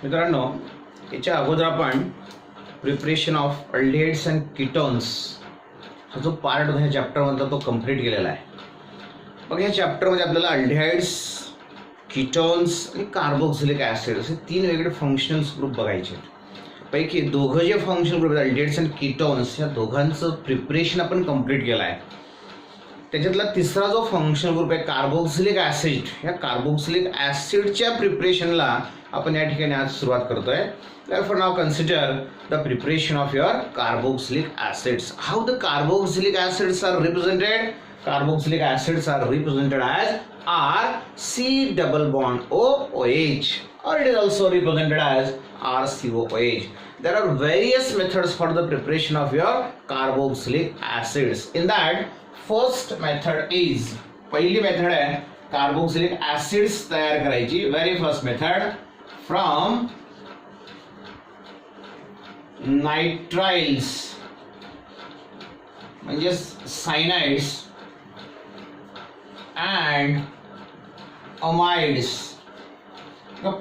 मित्रांनो, याच्या अगोदर आपण preparation of aldehydes and ketones हा जो पार्ट ह्या चॅप्टरमधला तो कंप्लीट केलेला आहे. मग या चॅप्टरमध्ये आपल्याला अल्डिहाइड्स, कीटोन्स आणि कार्बोक्सिलिक ॲसिड असे तीन वेगळे फंक्शनल्स ग्रुप बघायचे आहेत. पैकी दोघं जे फंक्शनल ग्रुप आहेत अल्डिहाइड्स अँड कीटोन्स, या दोघांचं प्रिपरेशन आपण कंप्लीट केलं आहे. त्याच्यातला तिसरा जो फंक्शनल ग्रुप आहे कार्बोक्सिलिक ॲसिड, या कार्बोक्सिलिक ॲसिडच्या प्रिपरेशनला आपण या ठिकाणी आज सुरुवात करतोय. Therefore now consider the preparation of your carboxylic acids. How the carboxylic acids are represented? Carboxylic acids are represented as RC double bond OH, or it is also represented as RCOOH. There are various methods for the preparation of your carboxylic acids. In that, first method is, पहिली method आहे carboxylic acids तयार करायची. Very first method, from नायट्राइल्स म्हणजे सायनाइड्स and amides.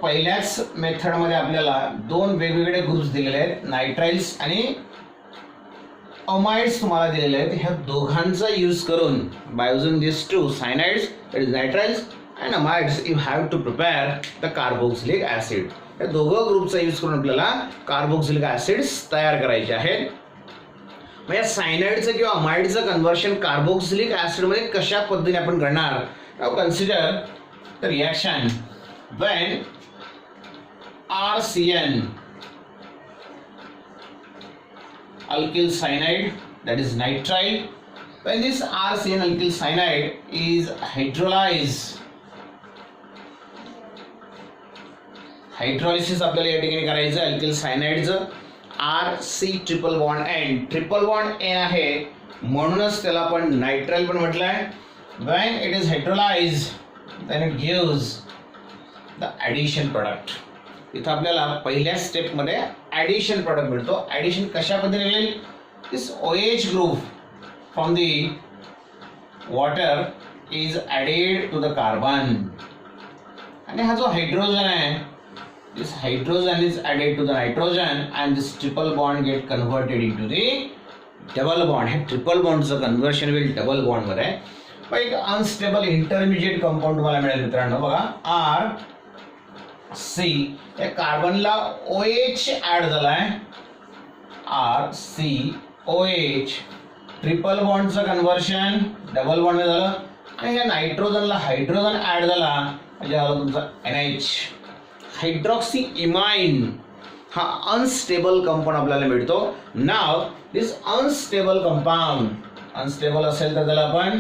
पहिल्याच मेथडमध्ये आपल्याला दोन वेगवेगळे ग्रुप्स दिलेले आहेत, नायट्राइल्स आणि अमाइड्स तुम्हाला दिलेले आहेत. ह्या दोघांचा यूज करून by using this two cyanides, that is nitriles and amides, you have to prepare the carboxylic acid. या दोघं ग्रुपचा यूज करून आपल्याला कार्बोक्सिलिक ॲसिड्स तयार करायचे आहेत. मग या सायनाइडचं किंवा अमाइडचं कन्व्हर्शन कार्बोक्सिलिक ॲसिडमध्ये कशा पद्धतीने आपण करणार? Now consider the reaction when RCN, alkyl cyanide, that is nitrile, when this RCN alkyl cyanide is hydrolyzed, hydrolysis आपल्याला या ठिकाणी करायचं अल्किल सायनाइडचं. RC triple bond N, triple bond N आहे म्हणूनच त्याला आपण नायट्राइल पण म्हटलं आहे. when it is hydrolyzed then it gives the addition product. इथं आपल्याला पहिल्या स्टेपमध्ये ॲडिशन प्रॉडक्ट मिळतो. ॲडिशन कशा पद्धतीने मिळेल? This OH group from the water is added to the carbon, आणि हा जो हायड्रोजन आहे, this hydrogen is added to the nitrogen and this triple bond get converted into the double bond. हे triple बॉन्डचं conversion होईल double बॉन्डवर आहे. मग एक अनस्टेबल इंटरमिजिएट कंपाऊंड तुम्हाला मिळेल मित्रांनो. बघा RC, या कार्बनला OH ऍड झालाय, RCOH, ट्रिपल बॉन्डचं कन्व्हर्शन डबल बॉन्ड झालं, आणि या नायट्रोजनला हायड्रोजन ऍड झाला म्हणजे झालं तुमचा NH. हायड्रॉक्सी इमाइन हा अनस्टेबल कंपाऊंड आपल्याला मिळतो. Now this unstable compound, unstable असेल तर त्याला आपण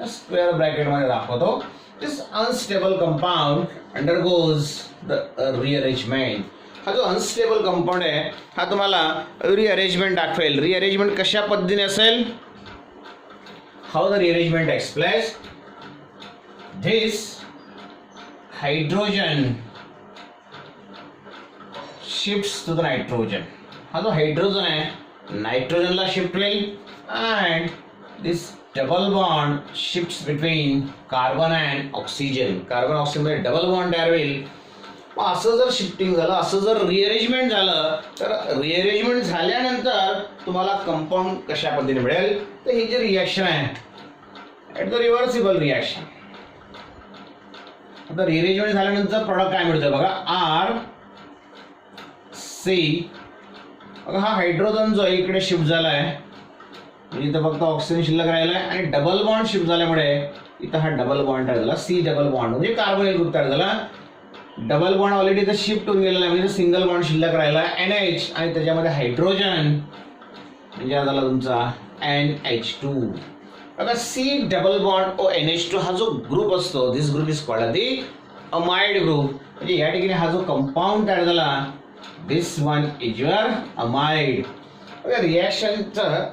स्क्वेअर ब्रॅकेट मध्ये दाखवतो. This unstable compound undergoes the rearrangement. हा जो अनस्टेबल कंपाऊंड आहे हा तुम्हाला रिअरेंजमेंट दाखवेल. रिअरेंजमेंट कशा पद्धतीने असेल? How the rearrangement takes place? This hydrogen shifts to the nitrogen. हा जो हायड्रोजन आहे नायट्रोजनला शिफ्ट होईल, and this double bond shifts between carbon and oxygen. Carbon oxygen मध्ये डबल बॉन्ड तयार होईल. मग असं जर शिफ्टिंग झालं, असं जर रिअरेंजमेंट झालं, तर रिअरेंजमेंट झाल्यानंतर तुम्हाला कंपाऊंड कशा पद्धतीने मिळेल? तर ही जी रिॲक्शन आहे इट द रिव्हर्सिबल रिॲक्शन. आता रिअरेंजमेंट झाल्यानंतर प्रॉडक्ट काय मिळतं बघा, RC. बघा हा हायड्रोजन जो आहे इकडे शिफ्ट झाला आहे, म्हणजे इथं फक्त ऑक्सिजन शिल्लक राहिला आहे, आणि डबल बॉन्ड शिफ्ट झाल्यामुळे इथं हा डबल बॉन्ड तयार झाला, C डबल बॉन्ड म्हणजे कार्बोनिल ग्रुप तयार झाला. डबल बॉन्ड ऑलरेडी इथं शिफ्ट होऊन गेलेला आहे, म्हणजे सिंगल बॉन्ड शिल्लक राहिला NH, आणि त्याच्यामध्ये हायड्रोजन म्हणजे झाला तुमचा NH2. बघा C डबल बॉन्ड ONH2 हा जो ग्रुप असतो, this group is called the amide group. म्हणजे या ठिकाणी हा जो कंपाऊंड तयार झाला, this one is your amide. बघा रिॲक्शनचं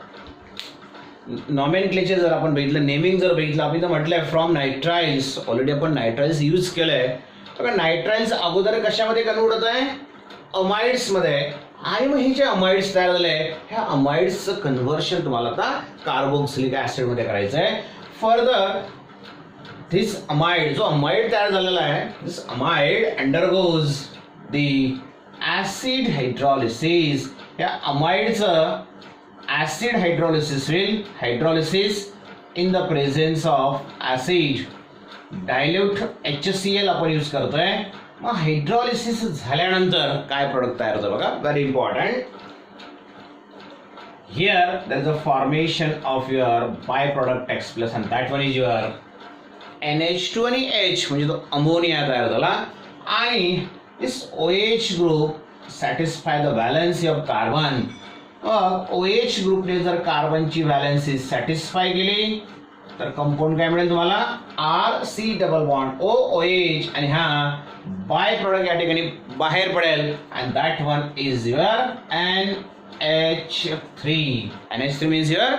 नॉमेनक्लेचर जर आपण बघितलं, नेमिंग जर बघितलं, आपण तर म्हटलंय फ्रॉम नायट्राइल्स, ऑलरेडी आपण नायट्राइल्स यूज केलंय. बघा नायट्राइल्स अगोदर कशामध्ये कन्वर्ट होत आहे? अमाइड्स मध्ये. आणि मग हे जे अमाइड्स तयार झाले, ह्या अमाइड्सचं कन्व्हर्शन तुम्हाला आता कार्बोक्सिलिक ऍसिड मध्ये करायचं आहे. फर्दर दिस अमाइड, जो अमाइड तयार झालेला आहे, this amide undergoes the acid hydrolysis. या अमाइडचं acid hydrolysis in the presence of acid. Dilute HCl आपण यूज करतोय. मग हायड्रॉलिसिस झाल्यानंतर काय प्रोडक्ट तयार होतं बघा, very important. Here there is a formation of your byproduct X plus and that one is your NH2 आणि H म्हणजे तो अमोनिया तयार झाला. आणि this OH group satisfy the valency of carbon. OH ग्रुपने जर कार्बनची व्हॅलेन्सी सॅटिस्फाय केली तर कंपाऊंड काय मिळेल तुम्हाला, RC डबल बॉन्ड OOH आणि हा बाय प्रोडक्ट या ठिकाणी बाहेर पडेल and that one is your NH3. NH3 means your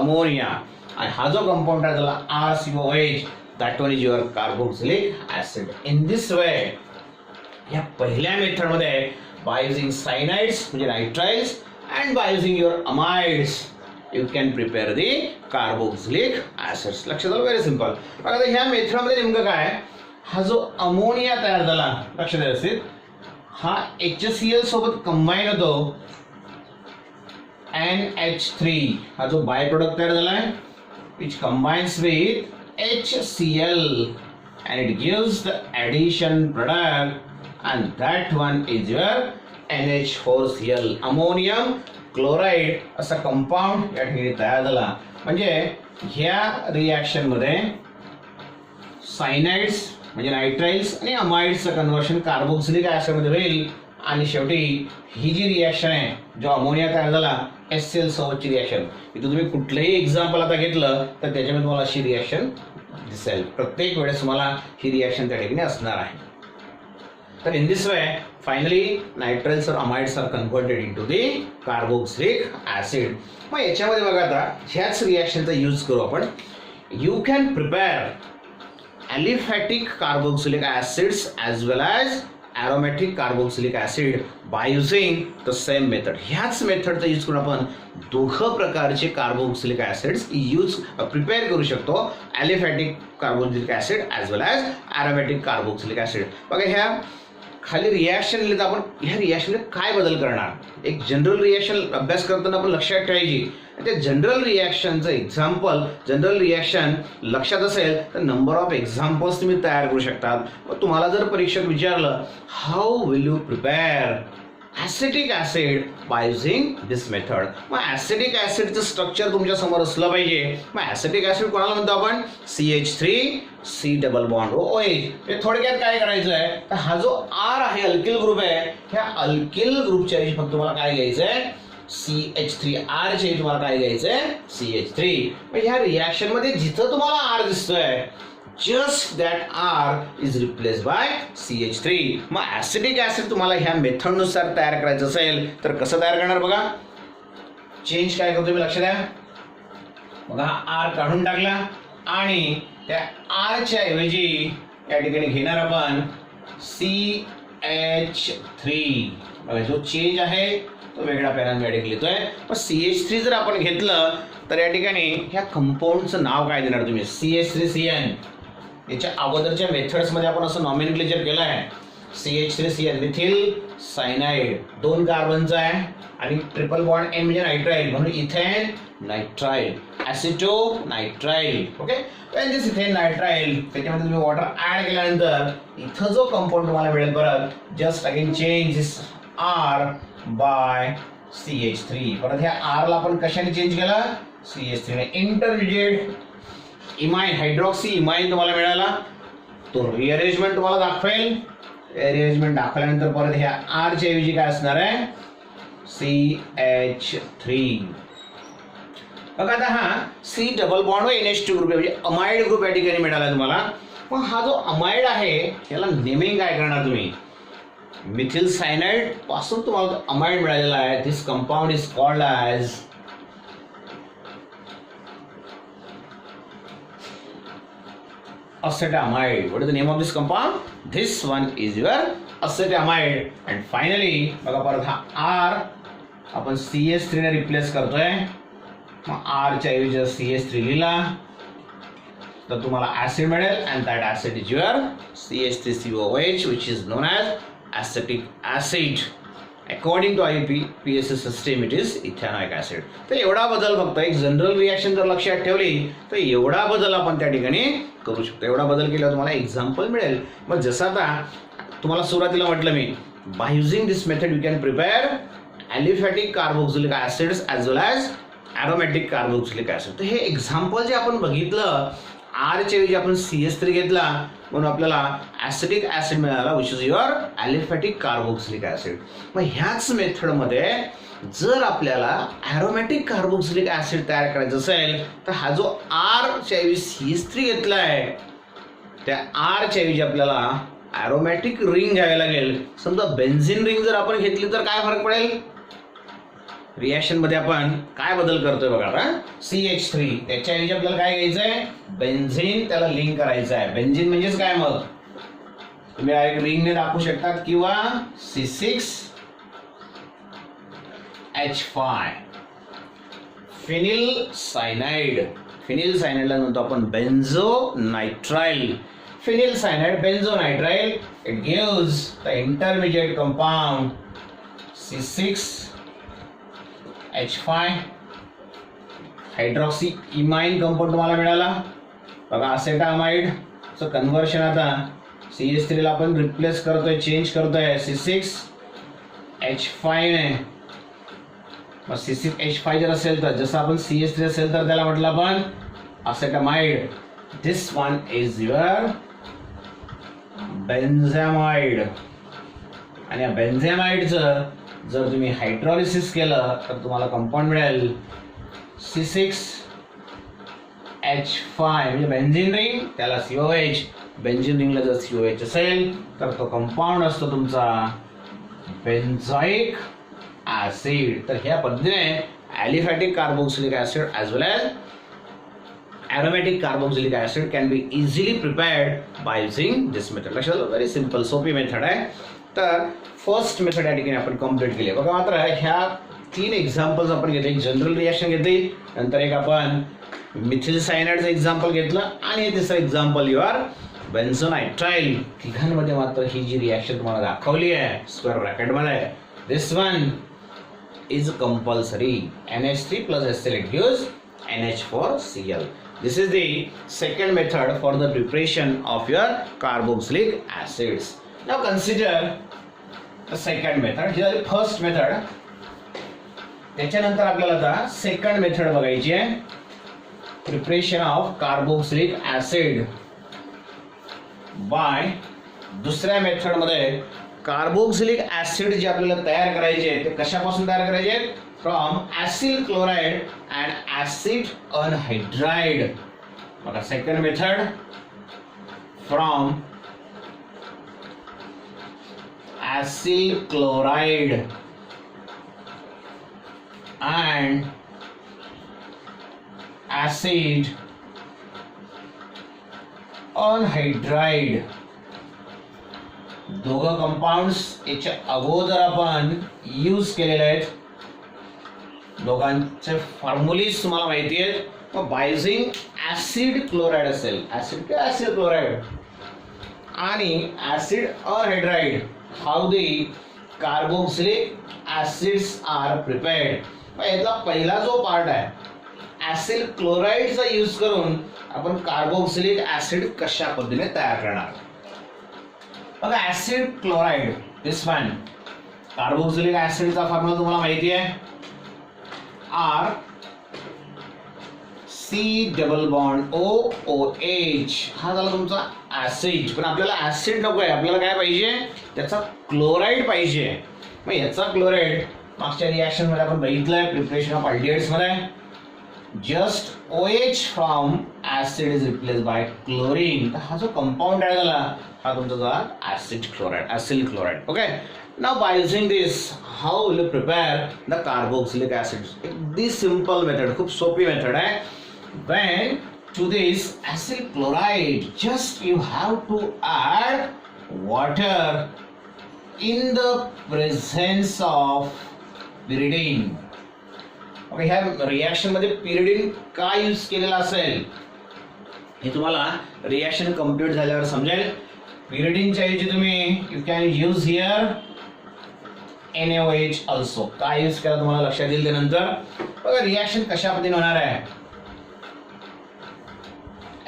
ammonia. आणि हा जो कंपाऊंड आहे त्याला RCOH, that one is your carboxylic acid. In this way या पहिल्या मेथड मध्ये by using cyanides म्हणजे nitriles and by using your amides you can prepare the carboxylic acids. लक्षात आलं, व्हेरी सिंपल. बघा ह्या मेथड मध्ये नेमकं काय, हा जो अमोनिया तयार झाला लक्षात व्यवस्थित, हा HCl सोबत कंबाईन होतो NH3. हा जो बाय प्रोडक्ट तयार झाला आहे which combines with HCl and it gives the addition product and that one is your NH4Cl. Ammonium chloride असा कंपाऊंड या ठिकाणी तयार झाला. म्हणजे ह्या रिॲक्शन मध्ये सायनाइड्स म्हणजे नायट्राइल्स आणि अमाइड्सचं कन्वर्शन कार्बोक्सिलिक ऍसिड मध्ये होईल आणि शेवटी ही जी रिॲक्शन आहे जो अमोनिया तयार झाला HCl सोबतची रिॲक्शन, इथं तुम्ही कुठलंही एक्झाम्पल आता घेतलं तर त्याच्यामध्ये तुम्हाला अशी रिॲक्शन दिसेल. प्रत्येक वेळेस तुम्हाला ही रिॲक्शन त्या ठिकाणी असणार आहे. तर in this way finally nitriles और amides are converted into the carboxylic acid. मग याच्यामध्ये बघा आता ह्याच रिॲक्शनचा यूज करू आपण. You can prepare aliphatic carboxylic acids as well as aromatic carboxylic acid by using the same method. ह्याच मेथडचा यूज करून आपण दोघं प्रकारचे कार्बोक्सिलिक ऍसिड्स प्रिपेअर करू शकतो. Aliphatic carboxylic acid as well as aromatic carboxylic acid. बघा ह्या खाली रिॲक्शन लिहिलं तर आपण ह्या रिॲक्शनमध्ये काय बदल करणार, एक जनरल रिॲक्शन अभ्यास करताना आपण लक्षात ठेवायची. त्या जनरल रिॲक्शनचं एक्झाम्पल, जनरल रिॲक्शन लक्षात असेल तर नंबर ऑफ एक्झाम्पल्स तुम्ही तयार करू शकतात. मग तुम्हाला जर परीक्षेत विचारलं how will you prepare acetic acid bye using this method, मग ॲसिटिक ॲसिडचं स्ट्रक्चर तुमच्या समोर असलं पाहिजे. मग ॲसिटिक ॲसिड कोणाला म्हणतो आपण, CH3C डबल बॉन्ड OH. थोडक्यात काय करायचं आहे तर हा जो R आहे अल्किल ग्रुप आहे, ह्या अल्किल ग्रुपच्या ऐवजी फक्त तुम्हाला काय घ्यायचं आहे CH3R चे तुम्हाला काय घ्यायचंय CH3. ह्या रिॲक्शन मध्ये जिथं तुम्हाला R दिसतोय just that R is replaced by CH3. मग ॲसिडिक ॲसिड तुम्हाला ह्या मेथडनुसार तयार करायचं असेल तर कसं तयार करणार बघा. चेंज काय करतो मी लक्ष द्या. बघा R काढून टाकला आणि त्या R च्या ऐवजी या ठिकाणी घेणार आपण CH3. बघा जो चेंज आहे तो वेगळा पॅरामीटर लिहितोय. पण CH3 जर आपण घेतलं तर या ठिकाणी ह्या कंपाऊंडचं नाव काय देणार तुम्ही, CH3CN. याच्या अगोदरच्या मेथड्स मध्ये आपण असं नॉमेनक्लेचर केलं आहे. CH3CN मिथिल सायनाइड, 2 कार्बनचा आहे आणि ट्रिपल बॉन्ड N म्हणजे नायट्राइल म्हणून इथेन नायट्राइल, ॲसिटो नायट्राइल. ओके, दिस इथेन नायट्राइल त्याच्यामध्ये तुम्ही वॉटर ऍड केल्यानंतर इथं जो कंपाऊंड तुम्हाला मिळेल परत जस्ट अगेन चेंज दिस R बाय CH3. परत ह्या R ला आपण कशाने चेंज केला, CH3 ने. इंटरमिजिएट इमाइन हायड्रॉक्सी इमाइन तुम्हाला मिळाला. तो रिअरेंजमेंट तुम्हाला दाखवेल. रिअरेंजमेंट दाखवल्यानंतर परत ह्या R च्या ऐवजी काय असणार आहे CH3. बघा आता हा C double bond NH2 group म्हणजे अमाइड ग्रुप या ठिकाणी मिळाला तुम्हाला. मग हा जो अमाइड आहे याला नेमिंग काय करणार तुम्ही, मिथिल सायनाइड पासून तुम्हाला अमाइड मिळालेला आहे. This compound is called as acetamide. What is the name of this compound? This one is your acetamide. And finally बघा परत हा R आपण CH3 ने रिप्लेस करतोय. मग R च्या ऐवजी CH3 लिहिला तर तुम्हाला ऍसिड मिळेल and that acid is your CH3COOH which is known as acetic acid. According to IUPAC system it is ethanoic acid. तर एवढा बदल फक्त एक जनरल रिॲक्शन जर लक्षात ठेवली तर एवढा बदल आपण त्या ठिकाणी करू शकतो. एवढा बदल केल्यावर तुम्हाला एक्झाम्पल मिळेल. मग जसं आता तुम्हाला सुरुवातीला म्हटलं मी, by using this method you can prepare aliphatic carboxylic acids as well as aromatic carboxylic acid. तर हे एक्झाम्पल जे आपण बघितलं, आरच्या ऐवजी आपण CS3 घेतला म्हणून आपल्याला ॲसिटिक ॲसिड मिळाला which is your aliphatic carboxylic acid. मग ह्याच मेथडमध्ये जर आपल्याला ॲरोमॅटिक कार्बोक्सिलिक ॲसिड तयार करायचं असेल तर हा जो आरच्या ऐवजी CS3 घेतला आहे त्या आरच्या ऐवजी आपल्याला ॲरोमॅटिक रिंग घ्यावी लागेल. समजा बेन्झिन रिंग जर आपण घेतली तर काय फरक पडेल? रिॲक्शन मध्ये आपण काय बदल करतोय बघा. आता CH3 त्याच्याऐवजी आपल्याला काय घ्यायचं आहे? बेन्झिन, त्याला लिंक करायचं आहे. बेन्झिन म्हणजेच काय? मग तुम्ही डायरेक्ट रिंगने दाखवू शकतात किंवा C6H5 फिनिल सायनाइड. फिनिल सायनाइडला म्हणतो आपण benzonitrile. Phenyl cyanide, benzonitrile, it gives the intermediate compound C6H5 hydroxy imine compound तुम्हाला मिळाला बघा. असेटामाइडचं कन्व्हर्शन आता CS3 ला आपण रिप्लेस करतोय, चेंज करतोय C6H5 ने. मग C6H5 जर असेल तर जसं आपण CS3 असेल तर त्याला म्हटलं आपण असेटामाइड. दिस वन इज युअर बेन्झामाइड. आणि या बेन्झामाइडचं जर तुम्ही हायड्रॉलिसिस केलं तर तुम्हाला कंपाऊंड मिळेल C6H5 म्हणजे बेन्झिन रिंग, त्याला COH. बेन्झिन रिंगला जर COH असेल तर तो कंपाऊंड असतो तुमचा बेन्झॉइक ऍसिड. तर ह्या पद्धतीने aliphatic carboxylic acid as well as aromatic carboxylic acid can be easily prepared bye using this method. लक्षात, व्हेरी सिम्पल सोपी मेथड आहे. तर फर्स्ट मेथड या ठिकाणी आपण कम्प्लीट केली. बघा मात्र ह्या 3 एक्झाम्पल्स आपण घेतले. एक जनरल रिॲक्शन घेतली, नंतर एक आपण मिथिल सायनाइडचं एक्झाम्पल घेतलं आणि हे तिसरं एक्झाम्पल युअर बेन्झोनायट्राइल. तिघांमध्ये मात्र ही जी रिॲक्शन तुम्हाला दाखवली आहे स्क्वेअर ब्रॅकेटमध्ये, this one is compulsory. NH3 plus HCl it gives NH4Cl. This is the second method for the preparation of your carboxylic acids. Now consider the second method. ही झाली first method. त्याच्यानंतर आपल्याला आता second method बघायची आहे. Preparation of carboxylic acid by दुसऱ्या method मध्ये carboxylic acid जे आपल्याला तयार करायचे ते कशापासून तयार करायचे? From acyl chloride and acid anhydride. बघा second method from acyl chloride and acid anhydride. दोघं कंपाऊंड्स याच्या अगोदर आपण यूज केलेले आहेत. दोघांचे फॉर्म्युलीज तुम्हाला माहिती आहेत. मग बायझिंग ऍसिड क्लोराइड असेल, ऍसिड किंवा ऍसिड क्लोराइड आणि acid anhydride, how the carboxylic acids are prepared. मग यातला पहिला जो पार्ट आहे ऍसिड क्लोराइडचा यूज करून आपण कार्बोक्सिलिक ऍसिड कशा पद्धतीने तयार करणार. बघा ऍसिड क्लोराइड, दिस वन कार्बोक्सिलिक ऍसिडचा फॉर्म्युला तुम्हाला माहिती आहे. R C double bond OOH. हा झाला तुमचा ऍसिड. पण आपल्याला ऍसिड नको आहे, आपल्याला काय पाहिजे? त्याचा क्लोराइड पाहिजे. मग याचा क्लोराइड मागच्या रिॲक्शन मध्ये आपण बघितलंय प्रिपरेशन ऑफ अल्डिहाइड्स मध्ये. Just OH from acid is replace by chlorine. तर हा जो कंपाऊंड तयार झाला हा तुमचा झाला acid chloride, acyl chloride. Okay. Now by using this, how will you prepare the carboxylic acids? This simple method, खूप सोपी मेथड आहे. When to this acyl chloride, just you have to add water in the presence of pyridine. Okay, ह्या reaction मध्ये pyridine का use केलेला असेल हे तुम्हाला रिॲक्शन कंप्लीट झाल्यावर समजेल. पिरिडीनच्या ऐवजी तुम्ही you can use here NaOH also. काय यूज केला तुम्हाला लक्षात येईल त्यानंतर. बघा रिॲक्शन कशा पद्धतीने होणार आहे.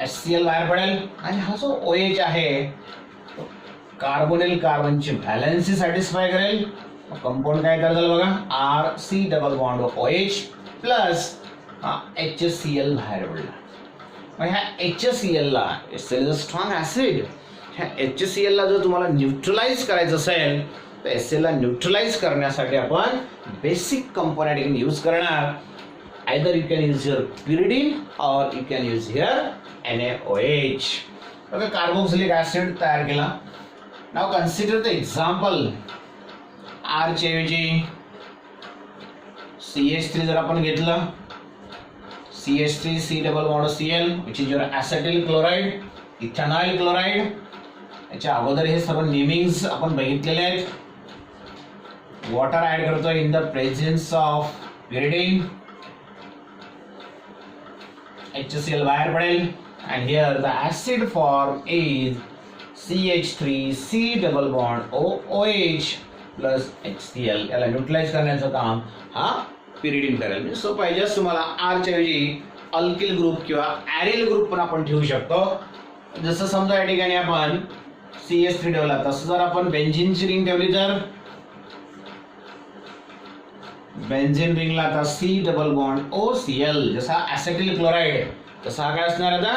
HCl बाहेर पडेल आणि हा जो OH आहे कार्बोनिल कार्बनची व्हॅलेन्सी सॅटिस्फाय करेल. कंपाऊंड काय तयार झालं बघा RC double bond OH plus HCl बाहेर पडला. मग ह्या HCl ला HCl is a strong acid. ह्या HCl ला जर तुम्हाला न्यूट्रलाइज करायचं असेल तर HCl ला न्यूट्रलाइज करण्यासाठी आपण बेसिक कंपोनेंट यूज करणार. Either you can use your pyridine or you can use here NaOH. बघा कार्बोक्सिलिक ऍसिड तयार केला. नाव कन्सिडर द एक्झाम्पल. R च्या ऐवजी CH3 जर आपण घेतलं CH3 C double bond Cl which is your acetyl chloride, ethanol chloride. याच्या अगोदर हे सर्व नेमिंग्स आपण बघितलेले आहेत. वॉटर ऍड करतो in the presence of pyridine. HCl बाहेर पडेल and here the acid form is CH3C double bond OH plus HCl. याला न्यूट्रलाइज करण्याचं काम हा पिरिडीन करेल. म्हणजे सोपं आहे. जस्ट तुम्हाला R च्या ऐवजी अल्किल ग्रुप किंवा ॲरिल ग्रुप पण आपण ठेवू शकतो. जसं समजा या ठिकाणी आपण CH3 ठेवला तसं जर आपण बेन्झीनची रिंग ठेवली तर बेन्झीन रिंगला आता C डबल बॉन्ड OCl. जसा ऍसेटिल क्लोराइड तसा हा काय असणार आता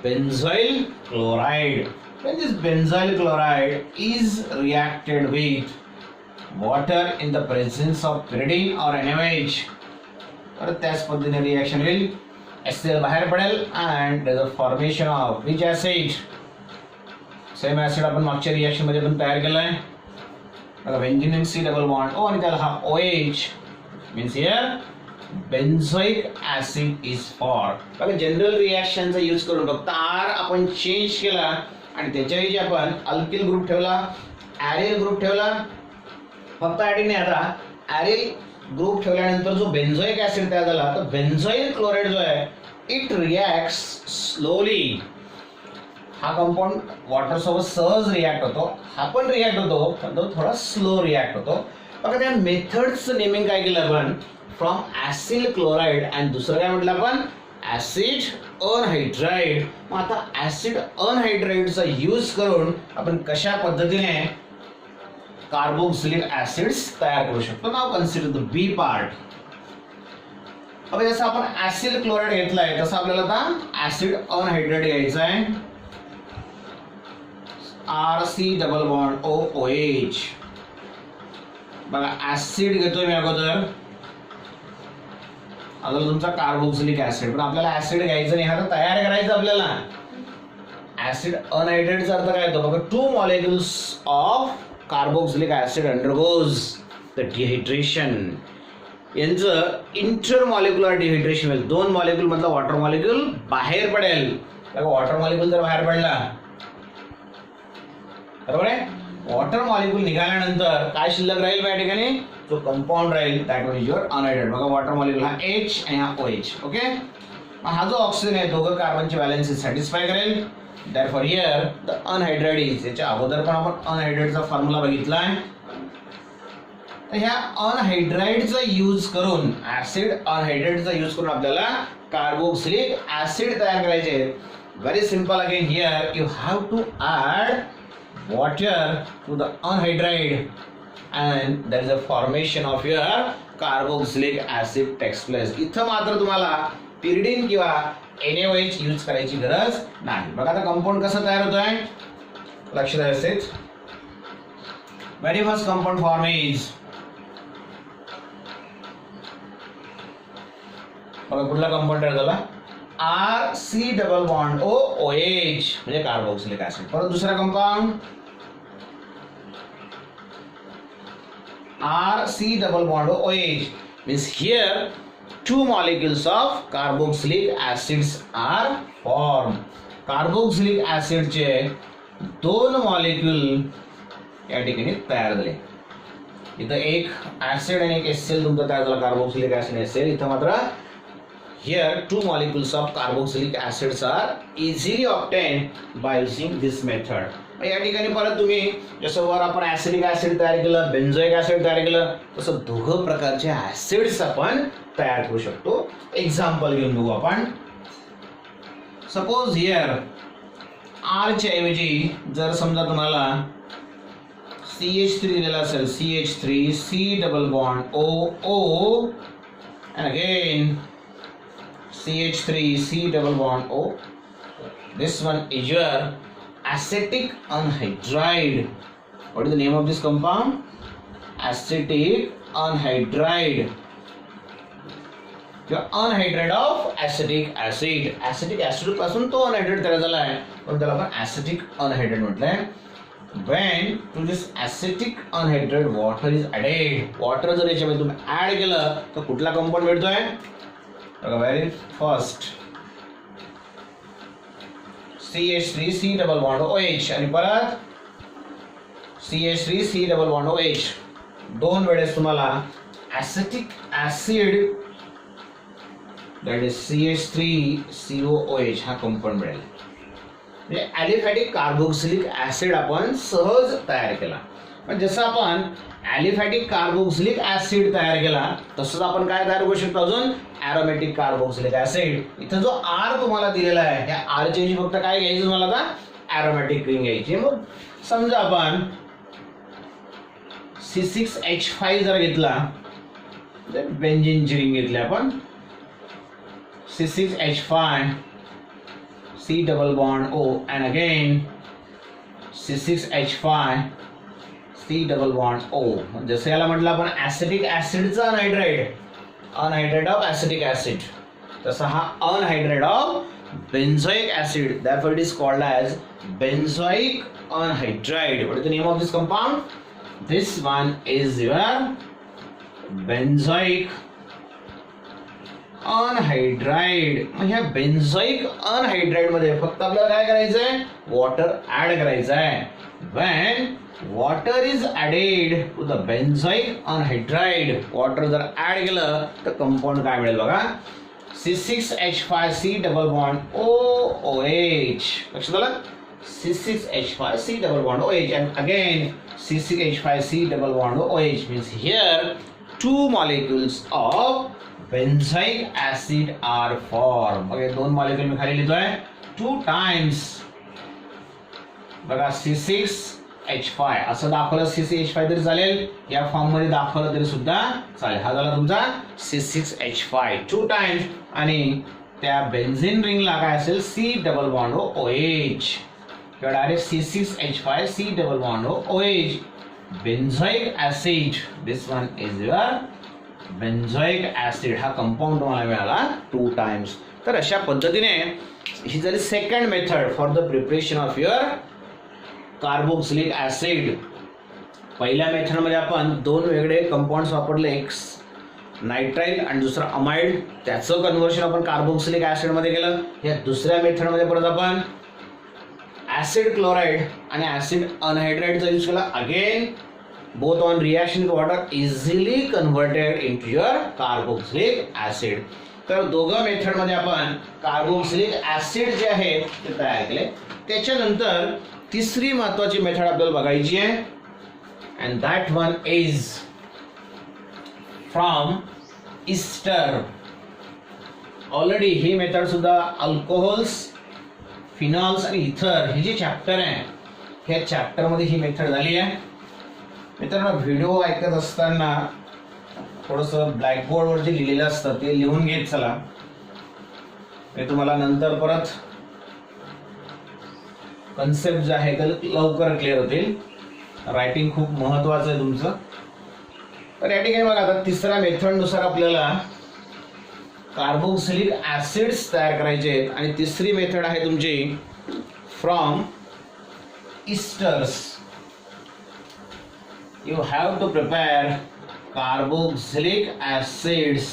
benzoyl chloride. When this benzyl chloride is reacted with water in the presence of pyridine or NaOH, तर त्याच पद्धतीने रिएक्शन होईल. HCl बाहेर पडेल and there is a formation of which acid? Same acid आपण मागच्या रिएक्शन मध्ये पण तयार केलाय. बघा benzene C double bond O आणि त्याला हा OH means here benzoic acid is formed. बघा जनरल रिएक्शनचा यूज करून फक्त R आपण चेंज केला आणि त्याच्याऐवजी आपण अल्किल ग्रुप ठेवला, ॲरिल ग्रुप ठेवला. फक्त ॲडिंग आता ॲरिल ग्रुप ठेवल्यानंतर जो बेन्झोइक ऍसिड तयार झाला तर बेन्झोइल क्लोराइड जो आहे इट रिॲक्ट्स स्लोली. हा कंपाऊंड वॉटर सोबत सहज रिॲक्ट होतो. हा पण रिॲक्ट होतो पण तो थोडा स्लो रिॲक्ट होतो. बघा त्या मेथड्सचं नेमिंग काय केलं आपण फ्रॉम ऍसिड क्लोराइड आणि दुसरं काय म्हटलं आपण ऍसिड अनहायड्राइड. मग आता ऍसिड अनहायड्राइडचा यूज करून आपण कशा पद्धतीने कार्बोक्सिलिक ऍसिड्स तयार करू शकतो. नाव कन्सिडर द बी पार्ट. जसं आपण ऍसिड क्लोराइड घेतलाय तसं आपल्याला आता ऍसिड अनहायड्राइड घ्यायचं आहे. RC double bond OH. बघा ऍसिड घेतोय मी अगोदर तुमचा कार्बोक्सिलिक ऍसिड. पण आपल्याला ऍसिड घ्यायचं नाही, हा तर तयार करायचं आपल्याला. ऍसिड अनहायड्रेटचा अर्थ काय होतो बघा 2 molecules of carboxylic acid undergoes the dehydration. यांचं इंटरमॉलिक्युलर डिहायड्रेशन होईल. 2 मॉलिक्युल मधला वॉटर मॉलिक्युल बाहेर पडेल. बघा वॉटर मॉलिक्युल जर बाहेर पडला बरोबर आहे. वॉटर मॉलिक्युल निघाल्यानंतर काय शिल्लक राहील या ठिकाणी जो कंपाऊंड राहील दॅट वन इज युअर अनहायड्रेट. बघा वॉटर मॉलिक्युल हा H आणि हा OH. ओके. हा जो ऑक्सिजन आहे दोघं कार्बनची व्हॅलेन्सी सॅटिस्फाय करेल. Therefore here the unhydrate is. याच्या अगोदर पण आपण अनहायड्रेटचा फॉर्म्युला बघितलाय. ह्या अनहायड्राइडचा यूज करून ऍसिड अनहायड्रेटचा यूज करून आपल्याला कार्बोक्सिलिक ऍसिड तयार करायचे. Very simple. Again here you have to add water to the anhydride and there is a formation of your carboxylic acid takes place. इथं मात्र तुम्हाला पिरिडीन किंवा NaOH यूज करायची गरज नाही. बघा आता कंपाऊंड कसं तयार होतोय लक्ष द्यायचं. Very first compound form is बघा कुठला कंपाऊंड तयार झाला RC डबल बॉन्ड OH म्हणजे कार्बोक्सिलिक ऍसिड. परत दुसरा compound RC double bond OH means here 2 molecules of carboxylic acids are formed. Carboxylic acid चे 2 मॉलिक्युल या ठिकाणी तयार झाले. इथं एक ऍसिड आणि एक HCl तुमचा तयार झाला कार्बोक्सिलिक ऍसिड HCl. इथं मात्र here 2 molecules of carboxylic acids are easily obtained by using this method. या ठिकाणी परत तुम्ही जसं वर आपण ऍसिडिक ऍसिड तयार केलं, बेन्झोइक ऍसिड तयार केलं, तसं दोघं प्रकारचे ऍसिड्स आपण तयार करू शकतो. एक्झाम्पल घेऊन बघू आपण. सपोज हिअर R च्या ऐवजी जर समजा तुम्हाला CH3 दिलेला असेल, CH3 C double bond OO and again CH3 C double bond O. This one is your acetic anhydride. What is the name of this compound? Acetic anhydride. The anhydride of acetic acid. Acetic acid पासून तो anhydride तयार झाला आहे, पण त्याला आपण acetic anhydride म्हटलंय. When to this acetic anhydride water is added. Water जर याच्यामध्ये तुम्ही ऍड केलं तर कुठला कंपाऊंड मिळतोय? Very first CH3 C double bond OH आणि परत CH3 C double bond OH. दोन वेळेस तुम्हाला acetic acid that is CH3COOH हा कंपाऊंड मिळेल. म्हणजे ॲलिफॅटिक कार्बोक्सिलिक ऍसिड आपण सहज तयार केला. पण जसं आपण ॲलिफॅटिक कार्बोक्सिलिक ऍसिड तयार केला तसंच आपण काय तयार करू शकतो अजून? Aromatic carboxylic acid. इथं जो R तुम्हाला दिलेला आहे त्या R ची फक्त काय घ्यायचं तुम्हाला आता? ॲरोमॅटिक रिंग घ्यायची. मग समजा आपण C6H5 जर घेतला, बेंझिनची रिंग घेतली आपण, C6H5 C double bond O and again C6H5 C double bond O. जसं याला म्हटलं आपण ऍसिडिक ऍसिडचा अनहायड्रेट ऑफ ऍसिडिक ऍसिड, तसा हा anhydrate of benzoic acid. therefore it is called as benzoic anhydride. What is the name of this compound? This one is your benzoic anhydride. मग ह्या बेन्झोइक anhydride मध्ये फक्त आपल्याला काय करायचंय? वॉटर ऍड करायचं आहे. When water is added to the benzoic anhydride, water जर ऍड केलं तर कंपाऊंड काय मिळेल बघा? C6H5 C double bond OOH. लक्षात आलं? C6H5 C double bond OH and again C6H5 C double bond OH means here two molecules of benzoic acid are formed. Okay, दोन molecule मी खाली लिहितोय. 2 times बघा C6H5 असं दाखवलं C6H5 तरी चालेल, या फॉर्म मध्ये दाखवलं तरी सुद्धा चालेल. हा झाला तुमचा C6H5 2 times आणि त्या बेन्झीन रिंगला काय असेल? C डबल बॉन्ड OH किंवा direct C6H5 C double bond OH. Benzoic acid, this one is your benzoic acid. हा कंपाऊंड तुम्हाला मिळाला 2 times. तर अशा पद्धतीने ही झाली second method for the preparation of your carboxylic acid. पहिल्या मेथड मध्ये आपण दोन वेगळे कंपाऊंड्स वापरले, एक नायट्राइल आणि दुसरा अमाइड. त्याचं कन्व्हर्शन आपण कार्बोक्सिलिक ऍसिड मध्ये केलं. या दुसऱ्या मेथड मध्ये परत आपण ऍसिड क्लोराइड आणि ऍसिड अनहायड्राइडचा यूज केला. Again both on reaction with water easily converted into your carboxylic acid. तर दोघं मेथड मध्ये आपण कार्बोक्सिलिक ऍसिड जे आहे ते तयार केले. त्याच्यानंतर तिसरी महत्वाची मेथड आपल्याला बघायची आहे and that one is from ester. Already he method सुद्धा अल्कोहोल्स, फिनॉल्स आणि इथर हे जे चॅप्टर आहे ह्या चॅप्टर मध्ये ही मेथड झाली आहे. मित्रांनो, व्हिडिओ ऐकत असताना थोडंसं ब्लॅकबोर्डवर जे लिहिलेलं असतं ते लिहून घेत चला. हे तुम्हाला नंतर परत कन्सेप्ट जे आहे ते लवकर क्लिअर होतील. रायटिंग खूप महत्वाचं आहे तुमचं. तर या ठिकाणी बघा, आता तिसऱ्या मेथडनुसार आपल्याला कार्बोक्सिलिक ऍसिड्स तयार करायचे आहेत आणि तिसरी मेथड आहे तुमची from esters. You have to prepare carboxylic acids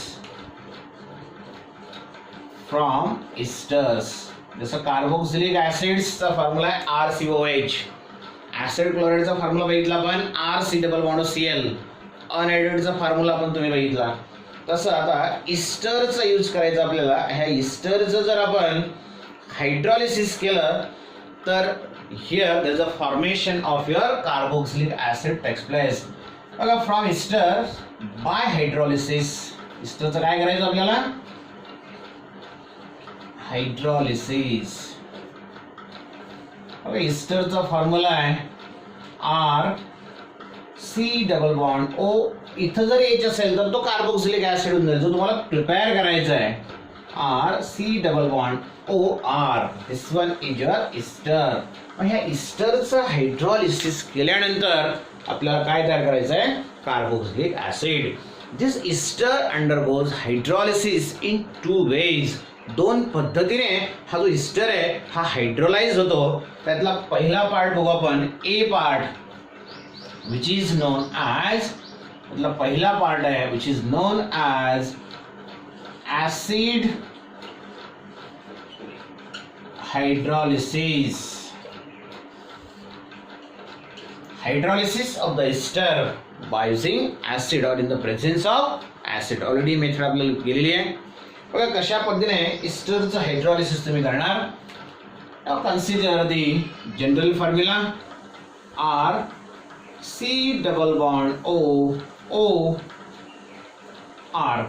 from esters. जसं कार्बोक्सिलिक ऍसिड्सचा फॉर्म्युला आहे RCOH. ऍसिड क्लोराइडचा फॉर्म्युला बघितला आपण RC डबल बॉन्ड Cl. अनहायड्रेटचा फॉर्म्युला पण तुम्ही बघितला. तसं आता इस्टरचा यूज करायचा आपल्याला. ह्या इस्टरचं जर आपण हायड्रॉलिसिस केलं तर here there is a formation of your carboxylic acid takes place. बघा from ester by hydrolysis, एस्टरचं काय करायचं आपल्याला, हायड्रॉलिसिस. बघा एस्टरचा फॉर्म्युला आहे R C double bond O. इथं जर H असेल तर तो कार्बोक्सिलिक ऍसिड होऊन जाईल. जो तुम्हाला प्रिपेअर करायचा आहे R C double bond O R, this one is your ester. मग ह्या एस्टरचं हायड्रॉलिसिस केल्यानंतर आपल्याला काय तयार करायचं आहे, carboxylic acid. This ester undergoes hydrolysis in 2 ways. 2 पद्धतीने हा जो एस्टर आहे हा हायड्रोलाइज होतो. त्यातला पहिला पार्ट बघू आपण, ए part which is known as, मतलब पहला पार्ट है which is known as acid hydrolysis. Hydrolysis of the ester by using acid or in the presence of acid. Already method आपल्याला गेलेली आहे. बघा कशा पद्धतीने एस्टरचं हायड्रॉलिसिस तुम्ही करणार. Now consider the general formula R C double bond O O R.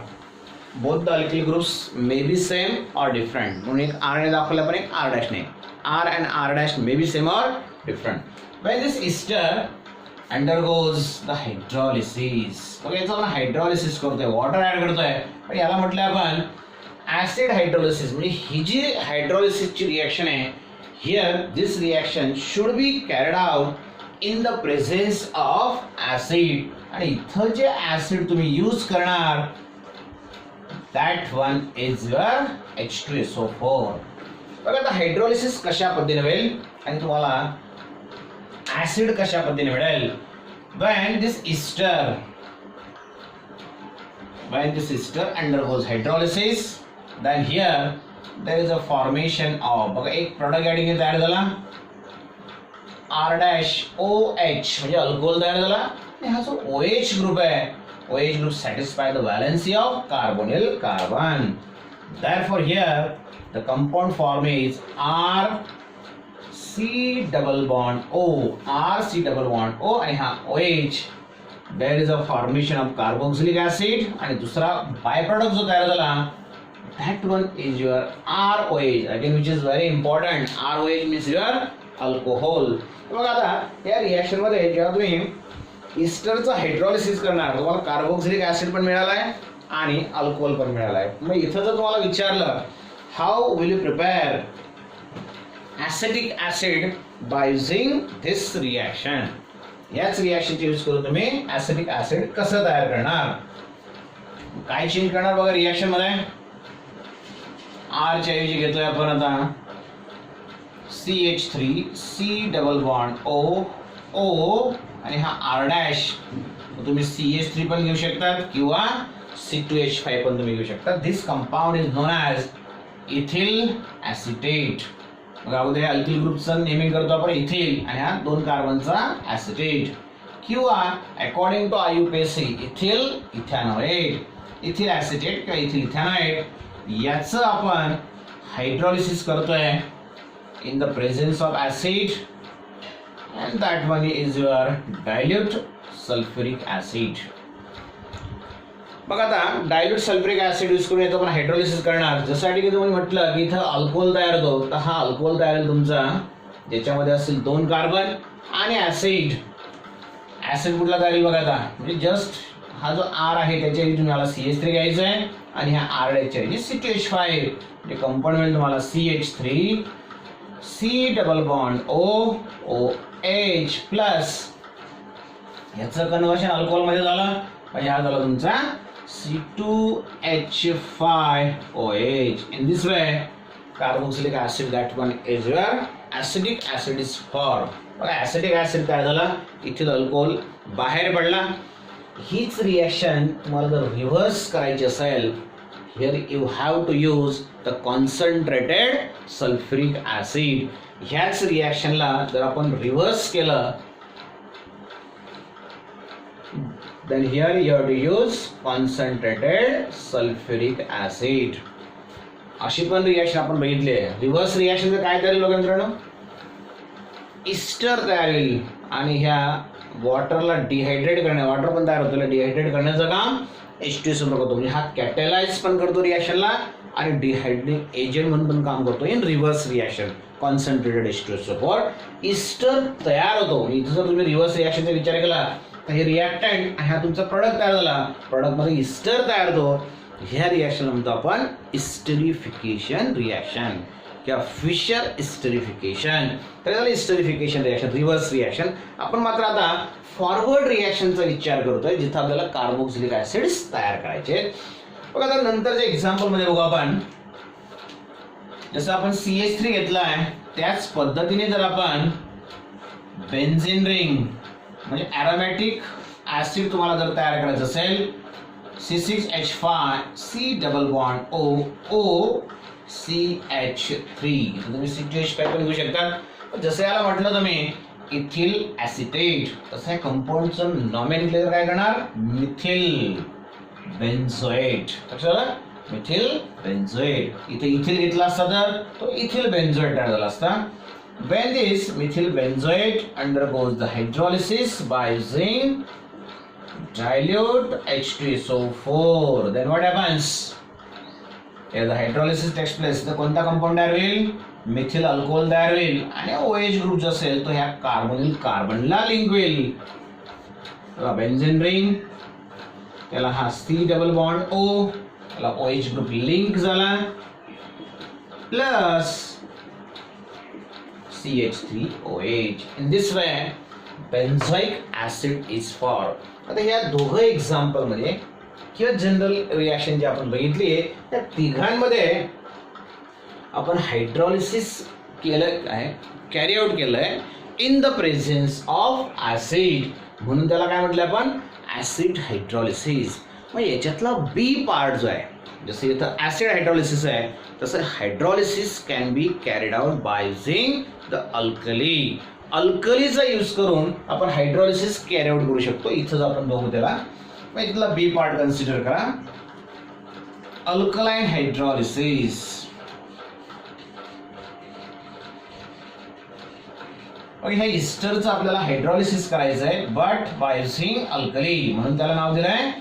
Both the alkyl groups may be same or different. म्हणून एक R ने दाखवला पण एक R dash ने. R and R dash may be same or different. When this ester undergoes the hydrolysis, बघा याचा आपण हायड्रॉलिसिस करतोय, वॉटर ऍड करतोय, पण याला म्हटलं आपण ऍसिड हायड्रोलिसिस. म्हणजे ही जी हायड्रोलिसिसची रिएक्शन आहे, here this reaction should be carried out in the presence of acid. आणि इथं जे ऍसिड तुम्ही यूज करणार that one is your H2SO4. बघा आता हायड्रोलिसिस कशा पद्धतीने होईल आणि तुम्हाला ऍसिड कशा पद्धतीने मिळेल. when this ester undergoes hydrolysis, then here there is a formation of, बघा एक प्रोडक्ट ऍडिंग तयार झाला R dash OH म्हणजे अल्कोहोल तयार झाला. आणि हा जो OH ग्रुप आहे, OH group satisfy the valency of carbonyl carbon. Therefore here the compound form is R C double bond O, R C double bond O आणि हा OH. There is a formation of carboxylic acid आणि दुसरा by product जो तयार झाला that one is your ROH again, which is very important. ROH means your alcohol. बघा आता या रिएक्शन मध्ये जेव्हा तुम्ही एस्टरचं हायड्रॉलिसिस करणार, तुम्हाला कार्बोक्सिलिक ऍसिड पण मिळाला आहे आणि अल्कोहोल पण मिळाला आहे. मग इथं जर तुम्हाला विचारलं how will you prepare acidic acid by using this reaction, याच रिएक्शनचे यूज करून तुम्ही ऍसिडिक ऍसिड कसं तयार करणार, काय चेंज करणार. बघा रिएक्शन मध्ये R च्या ऐवजी घेतोय आपण आता CH3 C double bond O O आणि हा R डॅश. तुम्ही CH3 पण घेऊ शकतात किंवा C2H5 पण तुम्ही घेऊ शकता. This compound is known as ethyl acetate. बघा अगोदर अल्किल ग्रुपचं नेमिंग करतो आपण इथिल आणि हा 2 कार्बनचा ॲसिटेट किंवा according to IUPAC ethyl ethanoate, ethyl acetate किंवा इथिल इथॅनॉएट. याचं आपण हायड्रॉलिसिस करतोय in the presence of acid and that one is your dilute sulfuric acid. बघा आता डायल्यूट सल्फ्युरिक ऍसिड यूज करून येतो आपण हायड्रोलिसिस करणार. जसं की तुम्ही म्हटलं की इथं अल्कोहोल तयार होतो, तर हा अल्कोहोल तयार होईल तुमचा ज्याच्यामध्ये असतील 2 कार्बन आणि ऍसिड. ऍसिड कुठला तयार होईल बघा आता, म्हणजे जस्ट हा जो R आहे त्याच्या ऐवजी तुम्हाला CH3 घ्यायचा आहे आणि हा R च्या ऐवजी C2H5 म्हणजे कंपाऊंड मिळेल तुम्हाला CH3 C double bond O OH plus याचं कन्वर्शन अल्कोहोल मध्ये झालं म्हणजे हा झाला तुमचा C2H5OH. In this way carboxylic acid, that one is your acidic acid is formed. बघा ऍसिडिक ऍसिड काय झाला, इथिल अल्कोहोल बाहेर पडला. हीच रिएक्शन तुम्हाला जर रिव्हर्स करायची असेल, here you have to use the concentrated sulfuric acid. ह्याच रिएक्शनला जर आपण रिव्हर्स केलं then here you have to use concentrated sulfuric acid. अशी पण रिएक्शन आपण बघितली आहे. रिव्हर्स रिएक्शन काय तयार होईल मित्रांनो, इस्टर तयार होईल आणि ह्या वॉटरला डिहायड्रेट करणे, वॉटर पण तयार होतं, डिहायड्रेट करण्याचं काम H2 समोर करतो. म्हणजे हा कॅटलाइज पण करतो रिॲक्शनला आणि डिहायड्रेटिंग एजंट म्हणून पण काम करतो in reverse reaction. Concentrated H2SO for ester तयार होतो. इथं जर तुम्ही रिव्हर्स रिॲक्शनचा विचार केला तर हे रिॲक्टंट हा तुमचा प्रोडक्ट तयार झाला, प्रोडक्टमध्ये इस्टर तयार होतो. ह्या रिॲक्शनला म्हणतो आपण इस्टरिफिकेशन रिॲक्शन किंवा फिशर इस्टरिफिकेशन. तर झालं इस्टरिफिकेशन रिॲक्शन, रिव्हर्स रिॲक्शन. आपण मात्र आता फॉरवर्ड रिॲक्शनचा विचार करतोय जिथं आपल्याला कार्बोक्सिलिक ऍसिड्स तयार करायचे. बघा आता नंतरच्या एक्झाम्पल मध्ये बघू आपण, जसं आपण CH3 घेतलाय त्याच पद्धतीने जर आपण बेन्झीन रिंग म्हणजे अरोमॅटिक ऍसिड तुम्हाला जर तयार करायचं असेल, C6H5 C double bond O O CH3, तुम्ही C2H5 पण घेऊ शकता. जसं याला म्हटलं तुम्ही इथिल ऍसिटेट, तसं या कंपाऊंडचं नॉमेनक्लेचर काय करणार, मिथिल बेन्झोएट. लक्षात, मिथिल बेन्झोएट. इथे इथिल घेतला असता तर तो इथिल बेन्झोएट तयार झाला असता. When this methyl benzoate undergoes the hydrolysis by using dilute H2SO4, then what happens? If the hydrolysis takes place, तर कोणता कंपाऊंड तयार होईल, मिथिल अल्कोहोल तयार होईल आणि OH ग्रुप जो असेल तो ह्या कार्बोनिल कार्बनला लिंक होईल. बेन्झीन रिंग त्याला हा C डबल बॉन्ड O, त्याला OH ग्रुप लिंक झाला plus CH3OH. In this way benzoic acid is formed. आता ह्या दोघं एक्झाम्पल मध्ये किंवा जनरल रिॲक्शन जे आपण बघितली त्या तिघांमध्ये आपण हायड्रॉलिसिस केलं आहे, कॅरी आउट केलंय in the presence of acid, म्हणून त्याला काय म्हटलं आपण, ऍसिड हायड्रॉलिसिस. मग याच्यातला बी पार्ट जो आहे, जसं इथं ऍसिड हायड्रॉलिसिस आहे तसं hydrolysis can be carried out by using the alkali. अल्कलीचा यूज करून आपण हायड्रॉलिसिस कॅरी आउट करू शकतो. इथं जर आपण बघू त्याला, मग इथला बी पार्ट कन्सिडर करा, अल्कलाइन हायड्रॉलिसिस. ह्या इस्टरचं आपल्याला हायड्रॉलिसिस करायचं आहे बट बाय युझिंग अल्कली, म्हणून त्याला नाव दिलंय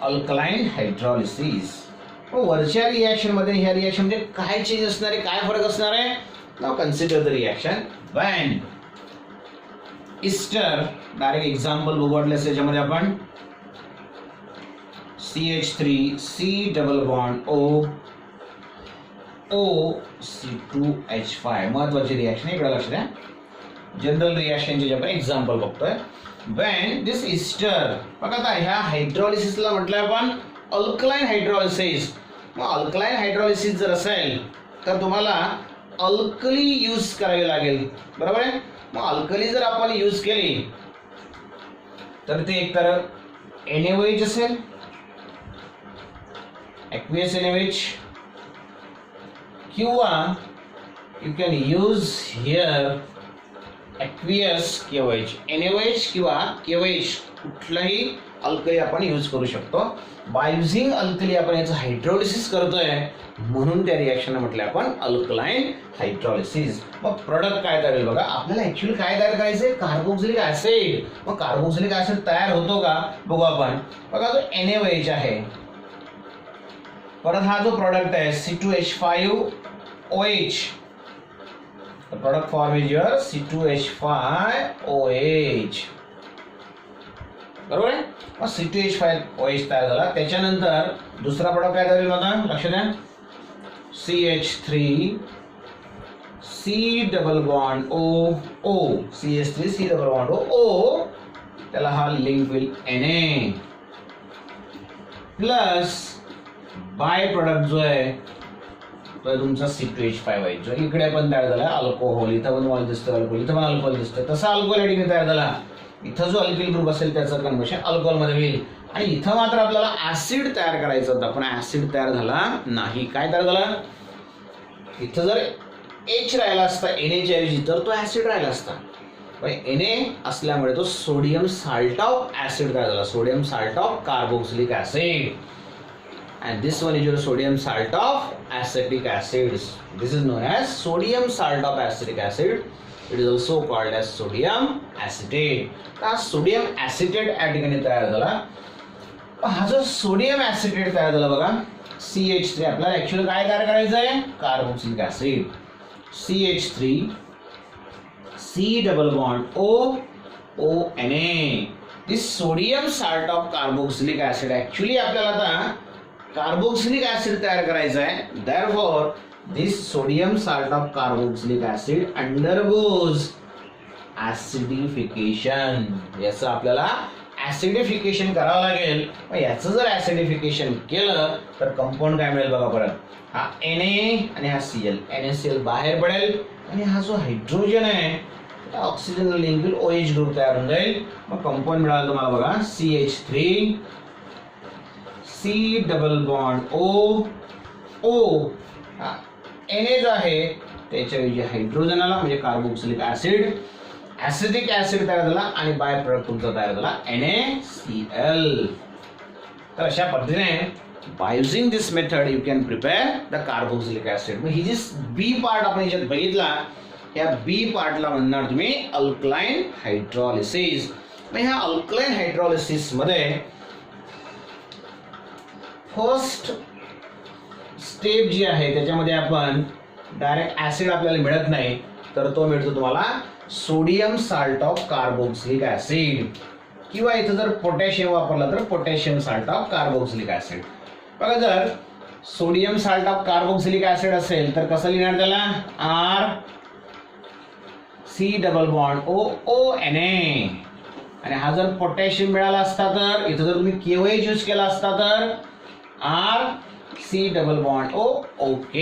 अल्कलाइन हायड्रॉलिसिस. वरच्या रिॲक्शन मध्ये ह्या रिॲक्शन मध्ये काय चेंज असणार आहे, काय फरक असणार आहे. Now consider the reaction when ester, direct example बघू वाटल्यास याच्यामध्ये आपण CH3 C double bond O O C2H5. महत्वाची रिॲक्शन इकडे लक्ष द्या. जनरल रिॲक्शनचे जे आपण एक्झाम्पल बघतोय, when this ester, बघा आता ह्या हायड्रॉलिसिसला म्हटलं आपण अल्कलाइन हायड्रॉलिसिस. मग अल्कलाइन हायड्रॉलिसिस जर असेल तर तुम्हाला अल्कली यूज करावी लागेल, बरोबर आहे. मग अल्कली जर आपण यूज केली तर ते एकतर NaOH असेल, aqueous NaOH, किंवा you can use here aqueous KOH, NaOH किंवा KOH, कुठलाही अल्कली आपण यूज करू शकतो. बाय युझिंग अल्कली आपण याचं हायड्रॉलिसिस करतोय, म्हणून त्या रिॲक्शनला म्हटलं आपण अल्कलाइन हायड्रॉलिसिस. मग प्रोडक्ट काय तयार होईल बघा, आपल्याला ऍक्च्युअली काय तयार करायचंय, कार्बोक्सिलिक ऍसिड. मग कार्बोक्सिलिक ऍसिड तयार होतो का बघू आपण. बघा जो NaOH आहे, परत हा जो प्रोडक्ट आहे C2H5OH, the product form is your C2H5OH, बरोबर आहे. मग C2H5OH तयार झाला. त्याच्यानंतर दुसरा प्रोडक्ट काय तयार होईल, लक्ष द्या, CH3 C double bond O O CH3 C double bond O त्याला हा लिंक होईल Na प्लस बाय प्रोडक्ट जो आहे तो तुमचा C2H5OH, जो इकडे पण तयार झाला अल्कोहोल. इथं पण तुम्हाला दिसतं अल्कोहोल, इथं पण अल्कोहोल दिसतं. तसा अल्कोहोल या ठिकाणी तयार झाला. इथं जो अल्किल ग्रुप असेल त्याचं कन्व्हर्शन अल्कोहोलमध्ये होईल. आणि इथं मात्र आपल्याला ऍसिड तयार करायचं होतं, पण ऍसिड तयार झाला नाही. काय तयार झाला, इथं जर H राहिला असता Na च्या ऐवजी तर तो ऍसिड राहिला असता. Na असल्यामुळे तो सोडियम साल्ट ऑफ ऍसिड तयार झाला, sodium salt of carboxylic acid. and this one is your sodium salt of acetic acids. This is known as sodium salt of acetic acid. It is also called as sodium acetate. हा sodium acetate या ठिकाणी तयार झाला. हा जो sodium acetate तयार झाला बघा, CH3 आपल्याला ऍक्च्युअली काय तयार करायचं आहे, carboxylic acid. CH3 C double bond ONA. This sodium salt of carboxylic acid actually आपल्याला आता कार्बोक्सिलिक ऍसिड तयार करायचं आहे. Therefore this sodium salt of carboxylic acid undergoes acidification. याचं आपल्याला ऍसिडिफिकेशन करावं लागेल. मग याचं जर ऍसिडिफिकेशन केलं तर कंपाऊंड काय मिळेल बघा परत, हा Na आणि हा Cl, NaCl बाहेर पडेल आणि हा जो हायड्रोजन आहे ऑक्सिजन लिंक होईल, OH ग्रुप तयार होऊन जाईल. मग कंपाऊंड मिळालं तुम्हाला बघा CH3 C double bond O Na जो आहे त्याच्याऐवजी हायड्रोजन आला म्हणजे कार्बोक्सिलिक ऍसिड, ऍसिडिक ऍसिड तयार झाला आणि बाय प्रोडक्ट तुमचा तयार झाला NaCl. तर अशा पद्धतीने by using this method you can prepare the carboxylic acid. मग ही जी बी पार्ट आपण याच्यात बघितला, या बी पार्टला म्हणणार तुम्ही अल्कलाइन हायड्रॉलिसिस. मग ह्या अल्कलाइन हायड्रॉलिसिस मध्ये फर्स्ट स्टेप जी आहे त्याच्यामध्ये आपण डायरेक्ट ऍसिड आपल्याला मिळत नाही, तर तो मिळतो तुम्हाला sodium salt of carboxylic acid, किंवा इथं जर पोटॅशियम वापरला तर potassium salt of carboxylic acid. बघा जर sodium salt of carboxylic acid असेल तर कसं लिहिणार त्याला, R C double bond ONA. आणि हा जर पोटॅशियम मिळाला असता तर इथं जर तुम्ही KOH यूज केला असता तर R C double bond OK.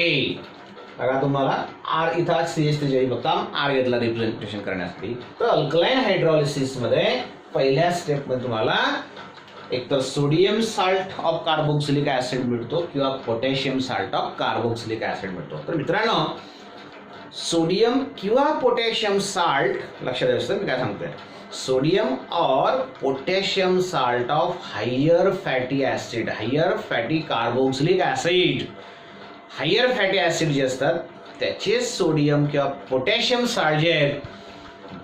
बघा तुम्हाला R इथं CH3 फक्त R घेतला रिप्रेझेंटेशन करण्यासाठी. तर अल्कलाइन हायड्रॉलिसिस मध्ये पहिल्या स्टेप मध्ये तुम्हाला एकतर sodium salt of carboxylic acid मिळतो किंवा potassium salt of carboxylic acid मिळतो. तर मित्रांनो सोडियम किंवा पोटॅशियम साल्ट लक्षात द्यायचं मी काय सांगतोय, sodium or potassium salt of higher fatty acid, higher fatty carboxylic acid, higher fatty acid जे असतात त्याचे सोडियम किंवा पोटॅशियम साल्ट जे आहेत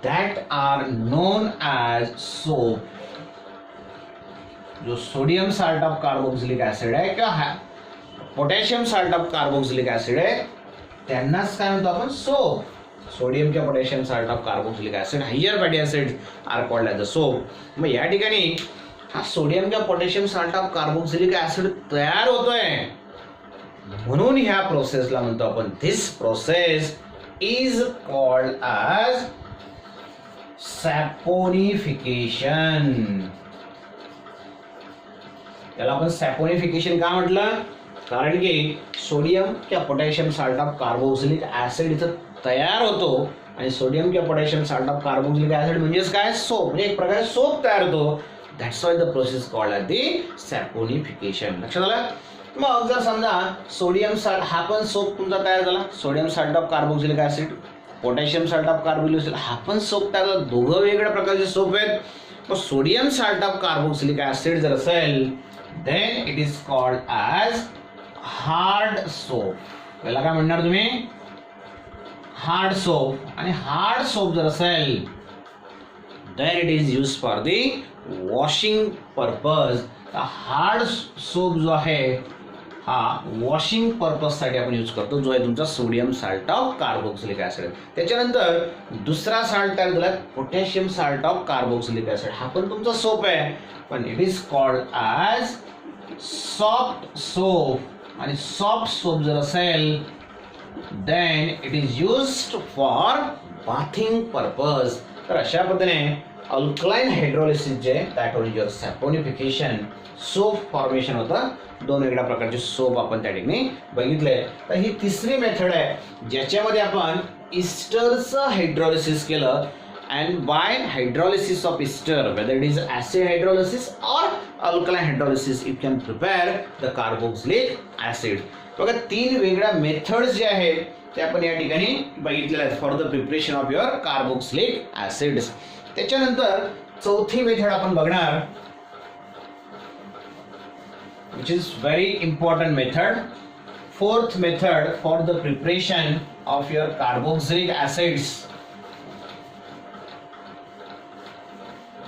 that are known as soap. जो sodium salt of carboxylic acid आहे किंवा potassium salt of carboxylic acid आहे त्यांनाच काय म्हणतो आपण सोप. सोडियम किंवा potassium salt of carboxylic acid, higher fatty acid are called as a soap. मग या ठिकाणी हा सोडियम किंवा potassium salt of carboxylic acid तयार होतोय म्हणून ह्या प्रोसेसला म्हणतो आपण, this process is called as saponification. त्याला आपण सॅपोनिफिकेशन का म्हटलं, कारण की सोडियम किंवा potassium salt of carboxylic acid इथं तयार होतो आणि सोडियम किंवा potassium salt of carboxylic acid म्हणजेच काय, सोप, म्हणजे एक प्रकारे सोप तयार होतो. That's why the process called as the saponification. लक्षात आलं. मग जर समजा सोडियम साल्ट हा पण सोप तुमचा तयार झाला, sodium salt of carboxylic acid, potassium salt of carboxylic acid हा पण सोप तयार झाला, दोघं वेगळ्या प्रकारचे सोप आहेत. मग sodium salt of carboxylic acid जर असेल then it is called as hard soap. याला काय म्हणणार तुम्ही, हार्ड सोप. आणि हार्ड सोप जर असेल then it is used for the washing purpose. Hard soap जो आहे हा वॉशिंग पर्पज साठी आपण यूज करतो, जो आहे तुमचा sodium salt of carboxylic acid. त्याच्यानंतर दुसरा साल्ट तयार झाला potassium salt of carboxylic acid, हा पण तुमचा सोप आहे पण it is called as soft soap. आणि सॉफ्ट सोप जर असेल then it is used for bathing purpose. तर अशा पद्धतीने अल्कलाइन हायड्रॉलिसिस जे that is your saponification, soap formation होतं. दोन वेगळ्या प्रकारचे सोप आपण त्या ठिकाणी बघितले. तर ही तिसरी मेथड आहे ज्याच्यामध्ये आपण इस्टरचं हायड्रॉलिसिस केलं. And by hydrolysis of ester, whether it is acid hydrolysis or alkaline hydrolysis, you can prepare the carboxylic acid. बघा तीन वेगळ्या मेथड्स जे आहेत ते आपण या ठिकाणी बघितलेल्या आहेत for the preparation of your carboxylic acids. त्याच्यानंतर चौथी मेथड आपण बघणार which is very important method. Fourth method for the preparation of your carboxylic acids.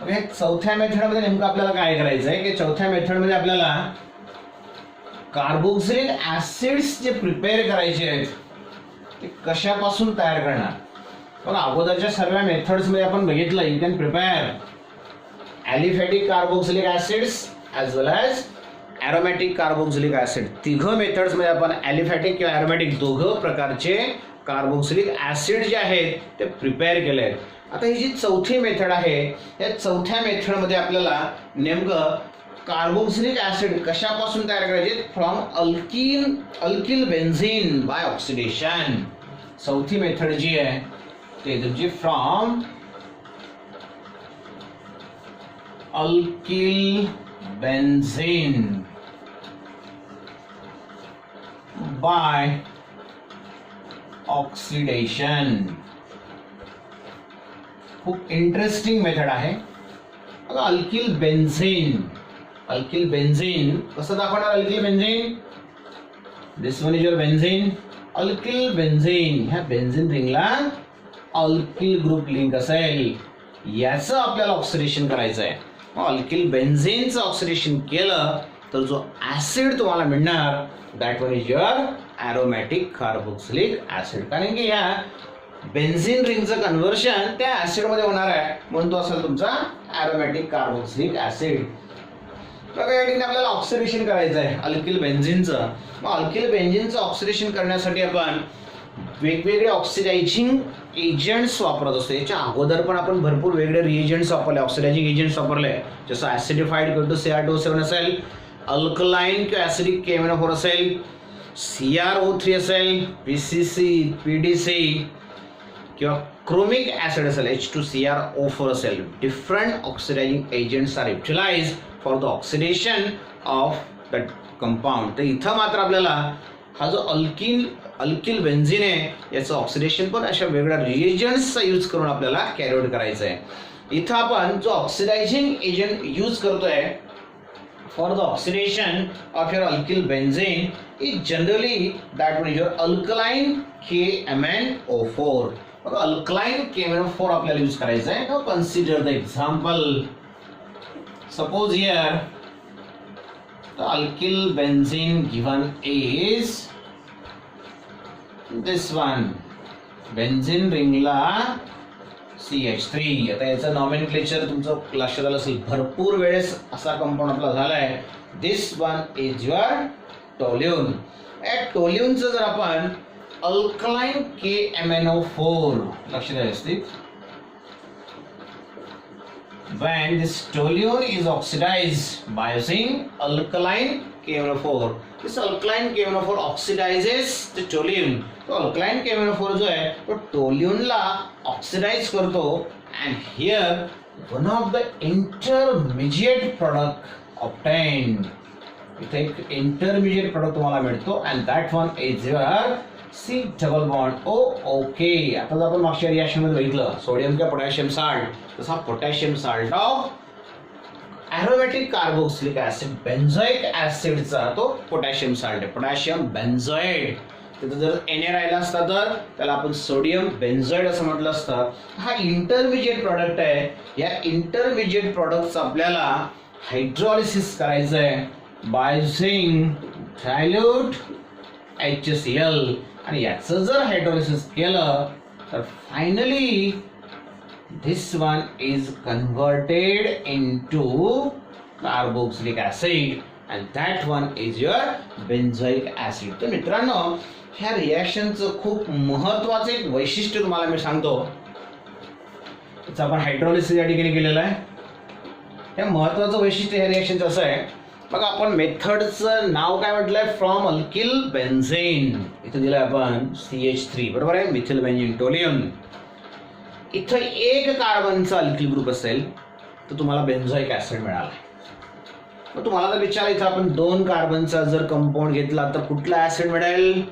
Okay, चौथ्या मेथड मध्ये नेमकं आपल्याला काय करायचं आहे की चौथ्या मेथड मध्ये आपल्याला कार्बोक्सिलिक ऍसिड्स जे प्रिपेअर करायचे आहेत ते कशापासून तयार करणार. पण अगोदरच्या सर्व मेथड्स मध्ये आपण बघितलं you can prepare aliphatic carboxylic acids as well as aromatic carboxylic acid. तिघं मेथड्स मध्ये आपण ॲलिफॅटिक किंवा ॲरोमॅटिक दोघं प्रकारचे कार्बोक्सिलिक ऍसिड जे आहेत ते प्रिपेअर केले आहेत. आता ही जी चौथी मेथड आहे या चौथ्या मेथड मध्ये आपल्याला नेमकं कार्बोक्सिलिक ऍसिड कशापासून तयार करायचे from alkyl benzene by oxidation. चौथी मेथड जी आहे ते तुमची from alkyl benzene by oxidation. खूप इंटरेस्टिंग मेथड आहे. आता अल्किल बेन्झीन कसं दाखवणार. Alkyl benzene this one is your benzene. Alkyl benzene ह्या बेन्झीन रिंगला अल्किल ग्रुप लिंक असेल याचं आपल्याला ऑक्सिडेशन करायचं आहे. अल्किल बेन्झीनचं ऑक्सिडेशन केलं तर जो ऍसिड तुम्हाला मिळणार that one is your aromatic carboxylic acid. कारण की या बेन्झीन रिंगचं कन्व्हर्शन त्या ऍसिड मध्ये होणार आहे म्हणून तो असेल तुमचा ॲरोमॅटिक कार्बोक्सिलिक ऍसिड. बघा या ठिकाणी आपल्याला ऑक्सिडेशन करायचं आहे अल्किल बेन्झीनचं. मग अल्किल बेन्झीनचं ऑक्सिडेशन करण्यासाठी आपण वेगवेगळे ऑक्सिडायझिंग एजंट्स वापरत असतो. याच्या अगोदर पण आपण भरपूर वेगळे रिएजंट्स वापरले, ऑक्सिडायझिंग एजंट्स वापरले, जसं ऍसिडिफाईड CR2O7 असेल, अल्कलाइन किंवा ऍसिडिक KMnO4 असेल, CrO3 असेल, PCC, PDC किंवा क्रोमिक ऍसिड असेल H2CrO4 असेल. Different oxidising agents are utilise for the oxidation of that compound. तर इथं मात्र आपल्याला हा जो अल्किल बेन्झीन आहे याचं ऑक्सिडेशन पण अशा वेगळ्या रिएजंट्सचा यूज करून आपल्याला कॅरी आउट करायचं आहे. इथं आपण जो ऑक्सिडायझिंग एजंट यूज करतोय for the oxidation of your alkyl benzene is generally that one is your alkaline KMnO4. Alkaline KMnO4 आपल्याला यूज करायचं आहे. Now consider the example. Suppose here the alkyl benzene given is this one benzene ringला CH3. आता याचं nomenclature तुमचं लक्षात आलं असेल भरपूर वेळेस असा कंपाऊंड आपला झालाय. दिस वन इज युअर टोल्यून. या टोल्यूनचं जर आपण अल्कलाइन KMnO4 लक्षात आलं असतील when this toluene is oxidized by using alkaline KMnO4. This alkaline KMnO4 oxidizes the toluene. तो alkaline KMnO4 जो आहे तो टोल्यूनला ऑक्सिडाइज करतो and here one of the intermediate product obtained. इथे एक intermediate product तुम्हाला मिळतो and that one is your C double bond O. Okay. आता आपण मागच्या रिएक्शन मध्ये बघितलं सोडियम किंवा पोटॅशियम साल्ट तसा potassium salt of aromatic carboxylic acid benzoic ऍसिडचा तो पोटॅशियम साल्ट आहे पोटॅशियम बेन्झोएट. तिथं जर Na राहिला असता तर त्याला आपण सोडियम बेन्झोएट असं म्हटलं असतं. हा इंटरमिजिएट प्रॉडक्ट आहे. या इंटरमिजिएट प्रॉडक्टचं आपल्याला हायड्रॉलिसिस करायचं आहे बाय युजिंग डायल्यूट HCl. आणि याचं जर हायड्रोलिसिस केलं तर finally this one is converted into carboxylic acid and that one is your benzoic acid. तर मित्रांनो ह्या रिएक्शनचं खूप महत्त्वाचं एक वैशिष्ट्य तुम्हाला मी सांगतो. त्याचं आपण हायड्रोलिसिस या ठिकाणी केलेलं आहे. हे महत्त्वाचं वैशिष्ट्य ह्या रिएक्शनचं असं आहे बघा आपण मेथडचं नाव काय म्हटलंय फ्रॉम अल्किल बेन्झीन. इथं दिलंय आपण CH3 बरोबर आहे मिथिल बेन्झीन टोल्यून. इथं एक कार्बनचा अल्किल ग्रुप असेल तर तुम्हाला बेन्झोइक ऍसिड मिळाला. मग तुम्हाला जर विचारलं इथं आपण 2 कार्बनचा जर कंपाऊंड घेतला तर कुठला ऍसिड मिळेल.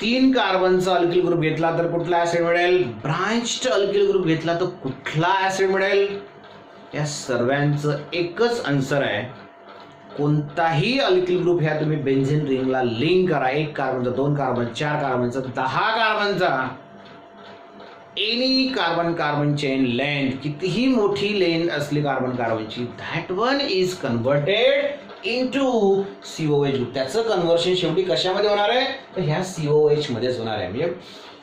3 कार्बनचा अल्किल ग्रुप घेतला तर कुठला ऍसिड मिळेल. ब्रांच्ड अल्किल ग्रुप घेतला तर कुठला ऍसिड मिळेल. या सर्वांचं एकच आन्सर आहे कोणताही अल्किल ग्रुप ह्या तुम्ही बेन्झीन रिंगला लिंक करा, 1 कार्बनचा, 2 कार्बन, 4 कार्बनचा, 10 कार्बनचा, any carbon carbon chain length, कितीही मोठी लेंथ असली कार्बन कार्बनची, that one is converted into COH group. त्याचं कन्व्हर्शन शेवटी कशामध्ये होणार आहे, तर ह्या COH मध्येच होणार आहे. म्हणजे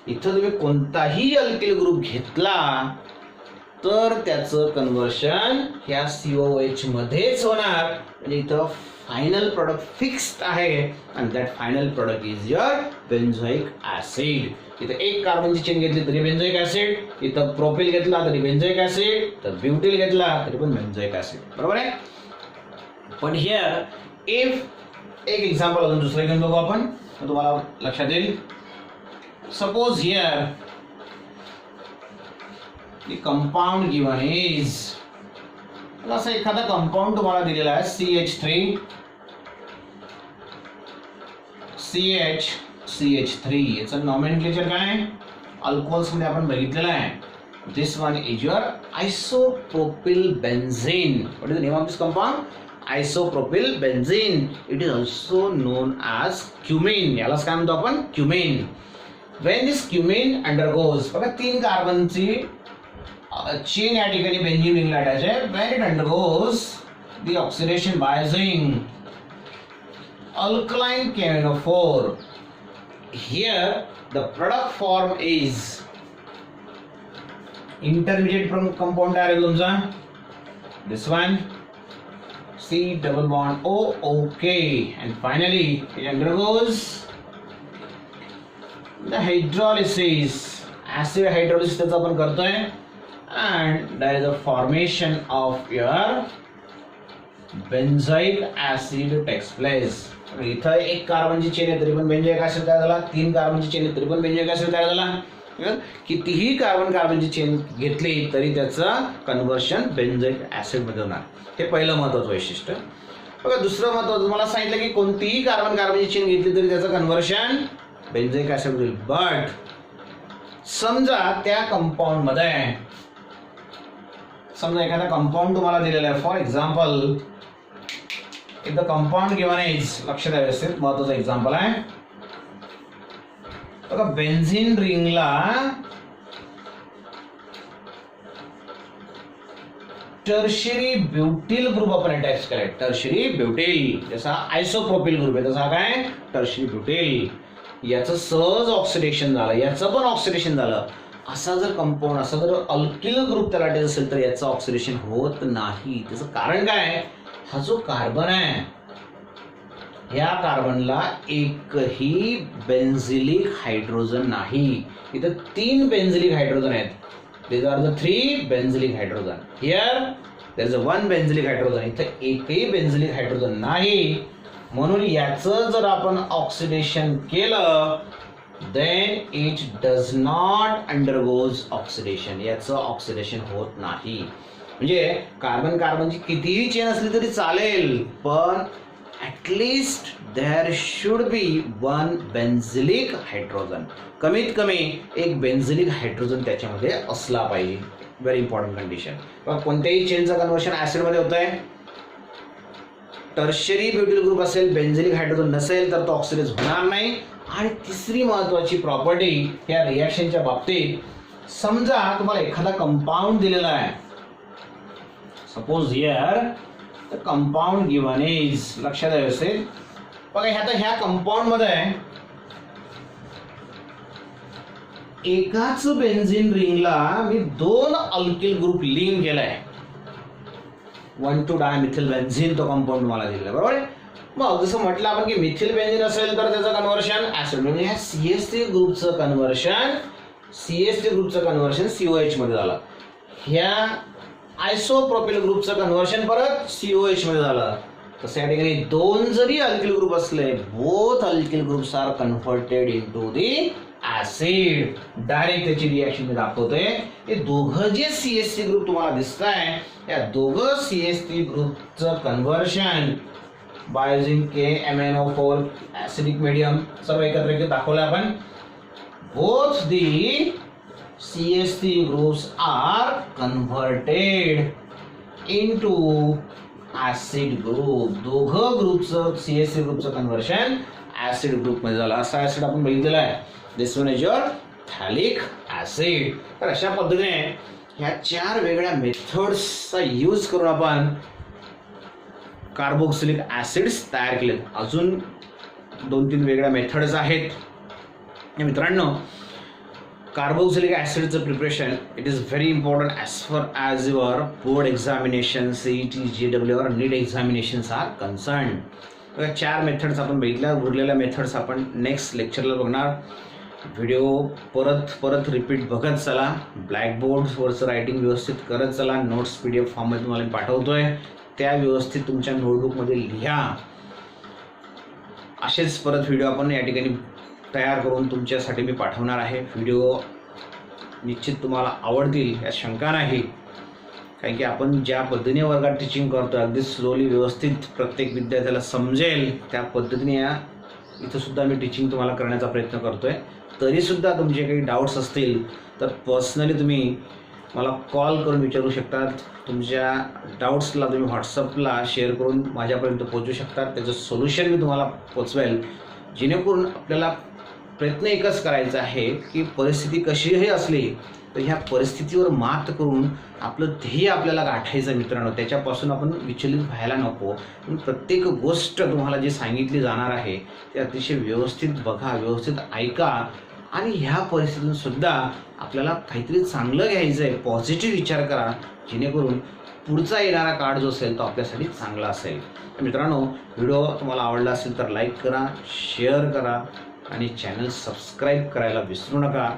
इथं तुम्ही कोणताही अल्किल ग्रुप घेतला तर त्याचं कन्व्हर्शन ह्या COH मध्येच होणार. म्हणजे इथं फायनल प्रोडक्ट फिक्स्ड आहे आणि that final product is your benzoic acid. इथं 1 कार्बनची चेन घेतली तरी बेन्झोइक ऍसिड, इथं प्रोपिल घेतला तरी बेन्झोइक ऍसिड, तर ब्युटिल घेतला तरी पण बेन्झोइक ऍसिड. बरोबर आहे. पण हिअर इफ एक एक्झाम्पल अजून दुसरं घेऊन बघू आपण, तुम्हाला लक्षात येईल. Suppose here the compound given is, असं एखादा कंपाऊंड तुम्हाला दिलेला आहे CH3 CH3. याचं नॉमेनक्लेचर काय, अल्कोहोल्स मध्ये आपण बघितलेलं आहे. This one is your isopropyl benzene. What is the name of this compound, isopropyl benzene. It is also known as cumene. यालाच काय म्हणतो आपण, cumene. When this cumene undergoes, बघा 3 कार्बनची चेन या ठिकाणी बेन्झीन रिंगला अटॅच आहे. When it undergoes the oxidation by zinc alkaline KMnO4, here the product form is intermediate from compound तयार आहे तुमचा. This one C double bond O, okay, and finally it undergoes the hydrolysis. Acid hydrolysis त्याचा आपण करतोय and there is a formation of your benzoic acid takes place. इथं 1 कार्बनची chain आहे तरी पण बेन्झोइक ऍसिड तयार झाला, 3 कार्बनची चेन आहे तरी पण बेन्झोइक ऍसिड तयार झाला. कितीही कार्बन कार्बनची चेन घेतली तरी त्याचं कन्व्हर्शन बेन्झोइक ऍसिड मध्ये होणार. हे पहिलं महत्त्वाचं वैशिष्ट्य. बघा दुसरं महत्त्वाचं तुम्हाला सांगितलं की कोणतीही कार्बन कार्बनची चेन घेतली तरी त्याचं कन्व्हर्शन बेन्झोइक ऍसिड होईल. बट समजा त्या कंपाऊंड मध्ये समजा एखादा कंपाऊंड तुम्हाला दिलेला आहे. For example if the compound given is, लक्षात द्या व्यवस्थित, महत्त्वाचं एक्झाम्पल आहे. बघा बेन्झीन रिंगला टर्शियरी ब्युटिल ग्रुप आपण अटॅच केलाय. टर्शियरी ब्युटिल जसा आयसोप्रोपिल ग्रुप आहे तसा काय टर्शियरी ब्युटिल. याचं सहज ऑक्सिडेशन झालं, याचं पण ऑक्सिडेशन झालं. असा जर कंपाऊंड, असा जर अल्किल ग्रुप त्याला अटॅच असेल तर याचं ऑक्सिडेशन होत नाही. त्याचं कारण काय, हा जो कार्बन आहे या कार्बनला एकही बेन्झिलिक हायड्रोजन नाही. इथं 3 बेन्झिलिक हायड्रोजन आहेत. these are the 3 benzylic hydrogen. Here there is a 1 benzylic hydrogen. इथं एकही बेन्झिलिक हायड्रोजन नाही. म्हणून याचं जर आपण ऑक्सिडेशन केलं then it does not undergoes oxidation. याचं ऑक्सिडेशन होत नाही. म्हणजे कार्बन कार्बनची कितीही चेन असली तरी चालेल, पण at least there should be 1 benzylic hydrogen. कमीत कमी 1 बेन्झिलिक हायड्रोजन त्याच्यामध्ये असला पाहिजे. Very important condition. कोणत्याही चेनचं कन्व्हर्शन ऍसिडमध्ये होत आहे. टर्शियरी ब्युटिल ग्रुप असेल, बेन्झिलिक हायड्रोजन नसेल तर तो ऑक्सिडाइज होणार नाही. आणि तिसरी महत्वाची प्रॉपर्टी या रिॲक्शनच्या बाबतीत, समजा तुम्हाला एखादा कंपाऊंड दिलेला आहे. Suppose here the compound given is, लक्षात व्यवस्थित बघा. ह्या कंपाऊंड मध्ये एकाच बेन्झीन रिंगला मी 2 अल्किल ग्रुप लिंक केलाय. 1,2-डायमिथिल बेन्झीन तो कंपाऊंड तुम्हाला दिलेला, बरोबर आहे. मग जसं म्हटलं आपण की मिथिल बेन्झीन असेल तर त्याचं कन्व्हर्शन ऍसिड, म्हणजे ह्या CH3 ग्रुपचं कन्व्हर्शन COH मध्ये झालं. ह्या आयसोप्रोपिल ग्रुपचं कन्व्हर्शन परत COH मध्ये झालं. तसं या ठिकाणी 2 जरी अल्किल ग्रुप असले, both alkyl groups are converted into the acid. Direct त्याची रिॲक्शन मी दाखवतोय. हे दोघं जे CH3 ग्रुप तुम्हाला दिसत आहे, या दोघं CH3 ग्रुपचं conversion by zinc KMnO4 acidic medium सर्व एकत्र दाखवलं आपण. Both the CH3 groups are converted into acid group. दोघं ग्रुपचं CH3 ग्रुपचं कन्व्हर्शन ऍसिड ग्रुपमध्ये झालं. असा ऍसिड आपण बघितलेला आहे. This one is your थॅलिक acid. तर अशा पद्धतीने ह्या 4 वेगळ्या मेथड्सचा यूज करून आपण कार्बोक्सिलिक ऍसिड्स तयार केलेत. अजून 2-3 वेगळ्या मेथड्स आहेत. मित्रांनो, कार्बोक्सिलिक ऍसिडचं preparation it is very important as far as your board examination, CET, JEE और NEET examinations are concern. 4 methods आपण बघितल्या. उरलेल्या मेथड्स आपण नेक्स्ट लेक्चरला बघणार. व्हिडिओ परत रिपीट बघत चला. ब्लॅकबोर्डवरचं रायटिंग व्यवस्थित करत चला. नोट्स PDF फॉर्ममध्ये तुम्हाला पाठवतोय, त्या व्यवस्थित तुमच्या नोटबुकमध्ये लिहा. असेच परत व्हिडिओ आपण या ठिकाणी तयार करून तुमच्यासाठी मी पाठवणार आहे. व्हिडिओ निश्चित तुम्हाला आवडतील यात शंका नाही. कारण की आपण ज्या पद्धतीने वर्गात टीचिंग करतो, अगदी स्लोली व्यवस्थित प्रत्येक विद्यार्थ्याला समजेल त्या पद्धतीने इथं सुद्धा मी टीचिंग तुम्हाला करण्याचा प्रयत्न करतोय. तरीसुद्धा तुमचे काही डाऊट्स असतील तर पर्सनली तुम्ही मला कॉल करून विचारू शकतात. तुमच्या डाऊट्सला तुम्ही व्हॉट्सअपला शेअर करून माझ्यापर्यंत पोहोचू शकतात. त्याचं सोल्युशन मी तुम्हाला पोचवेल. जेणेकरून आपल्याला प्रयत्न एकच करायचा आहे की परिस्थिती कशीही असली तर ह्या परिस्थितीवर मात करून आपलं ध्येय आपल्याला गाठायचं. मित्रांनो, त्याच्यापासून आपण विचलित व्हायला नको. प्रत्येक गोष्ट तुम्हाला जी सांगितली जाणार आहे ते अतिशय व्यवस्थित बघा, व्यवस्थित ऐका आणि ह्या परिस्थितीतून सुद्धा आपल्याला काहीतरी चांगलं घ्यायचं आहे. पॉझिटिव्ह विचार करा, जेणेकरून पुढचा येणारा काळ जो असेल तो आपल्यासाठी चांगला असेल. मित्रांनो, व्हिडिओ तुम्हाला आवडला असेल तर लाईक करा, शेअर करा आणि चॅनल सबस्क्राईब करायला विसरू नका.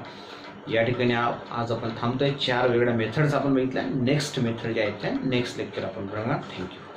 या ठिकाणी आज आपण थांबतोय. 4 वेगळ्या मेथड्स आपण बघितल्या. नेक्स्ट मेथड ज्या आहेत त्या नेक्स्ट लेक्चर आपण बघणार. थँक्यू.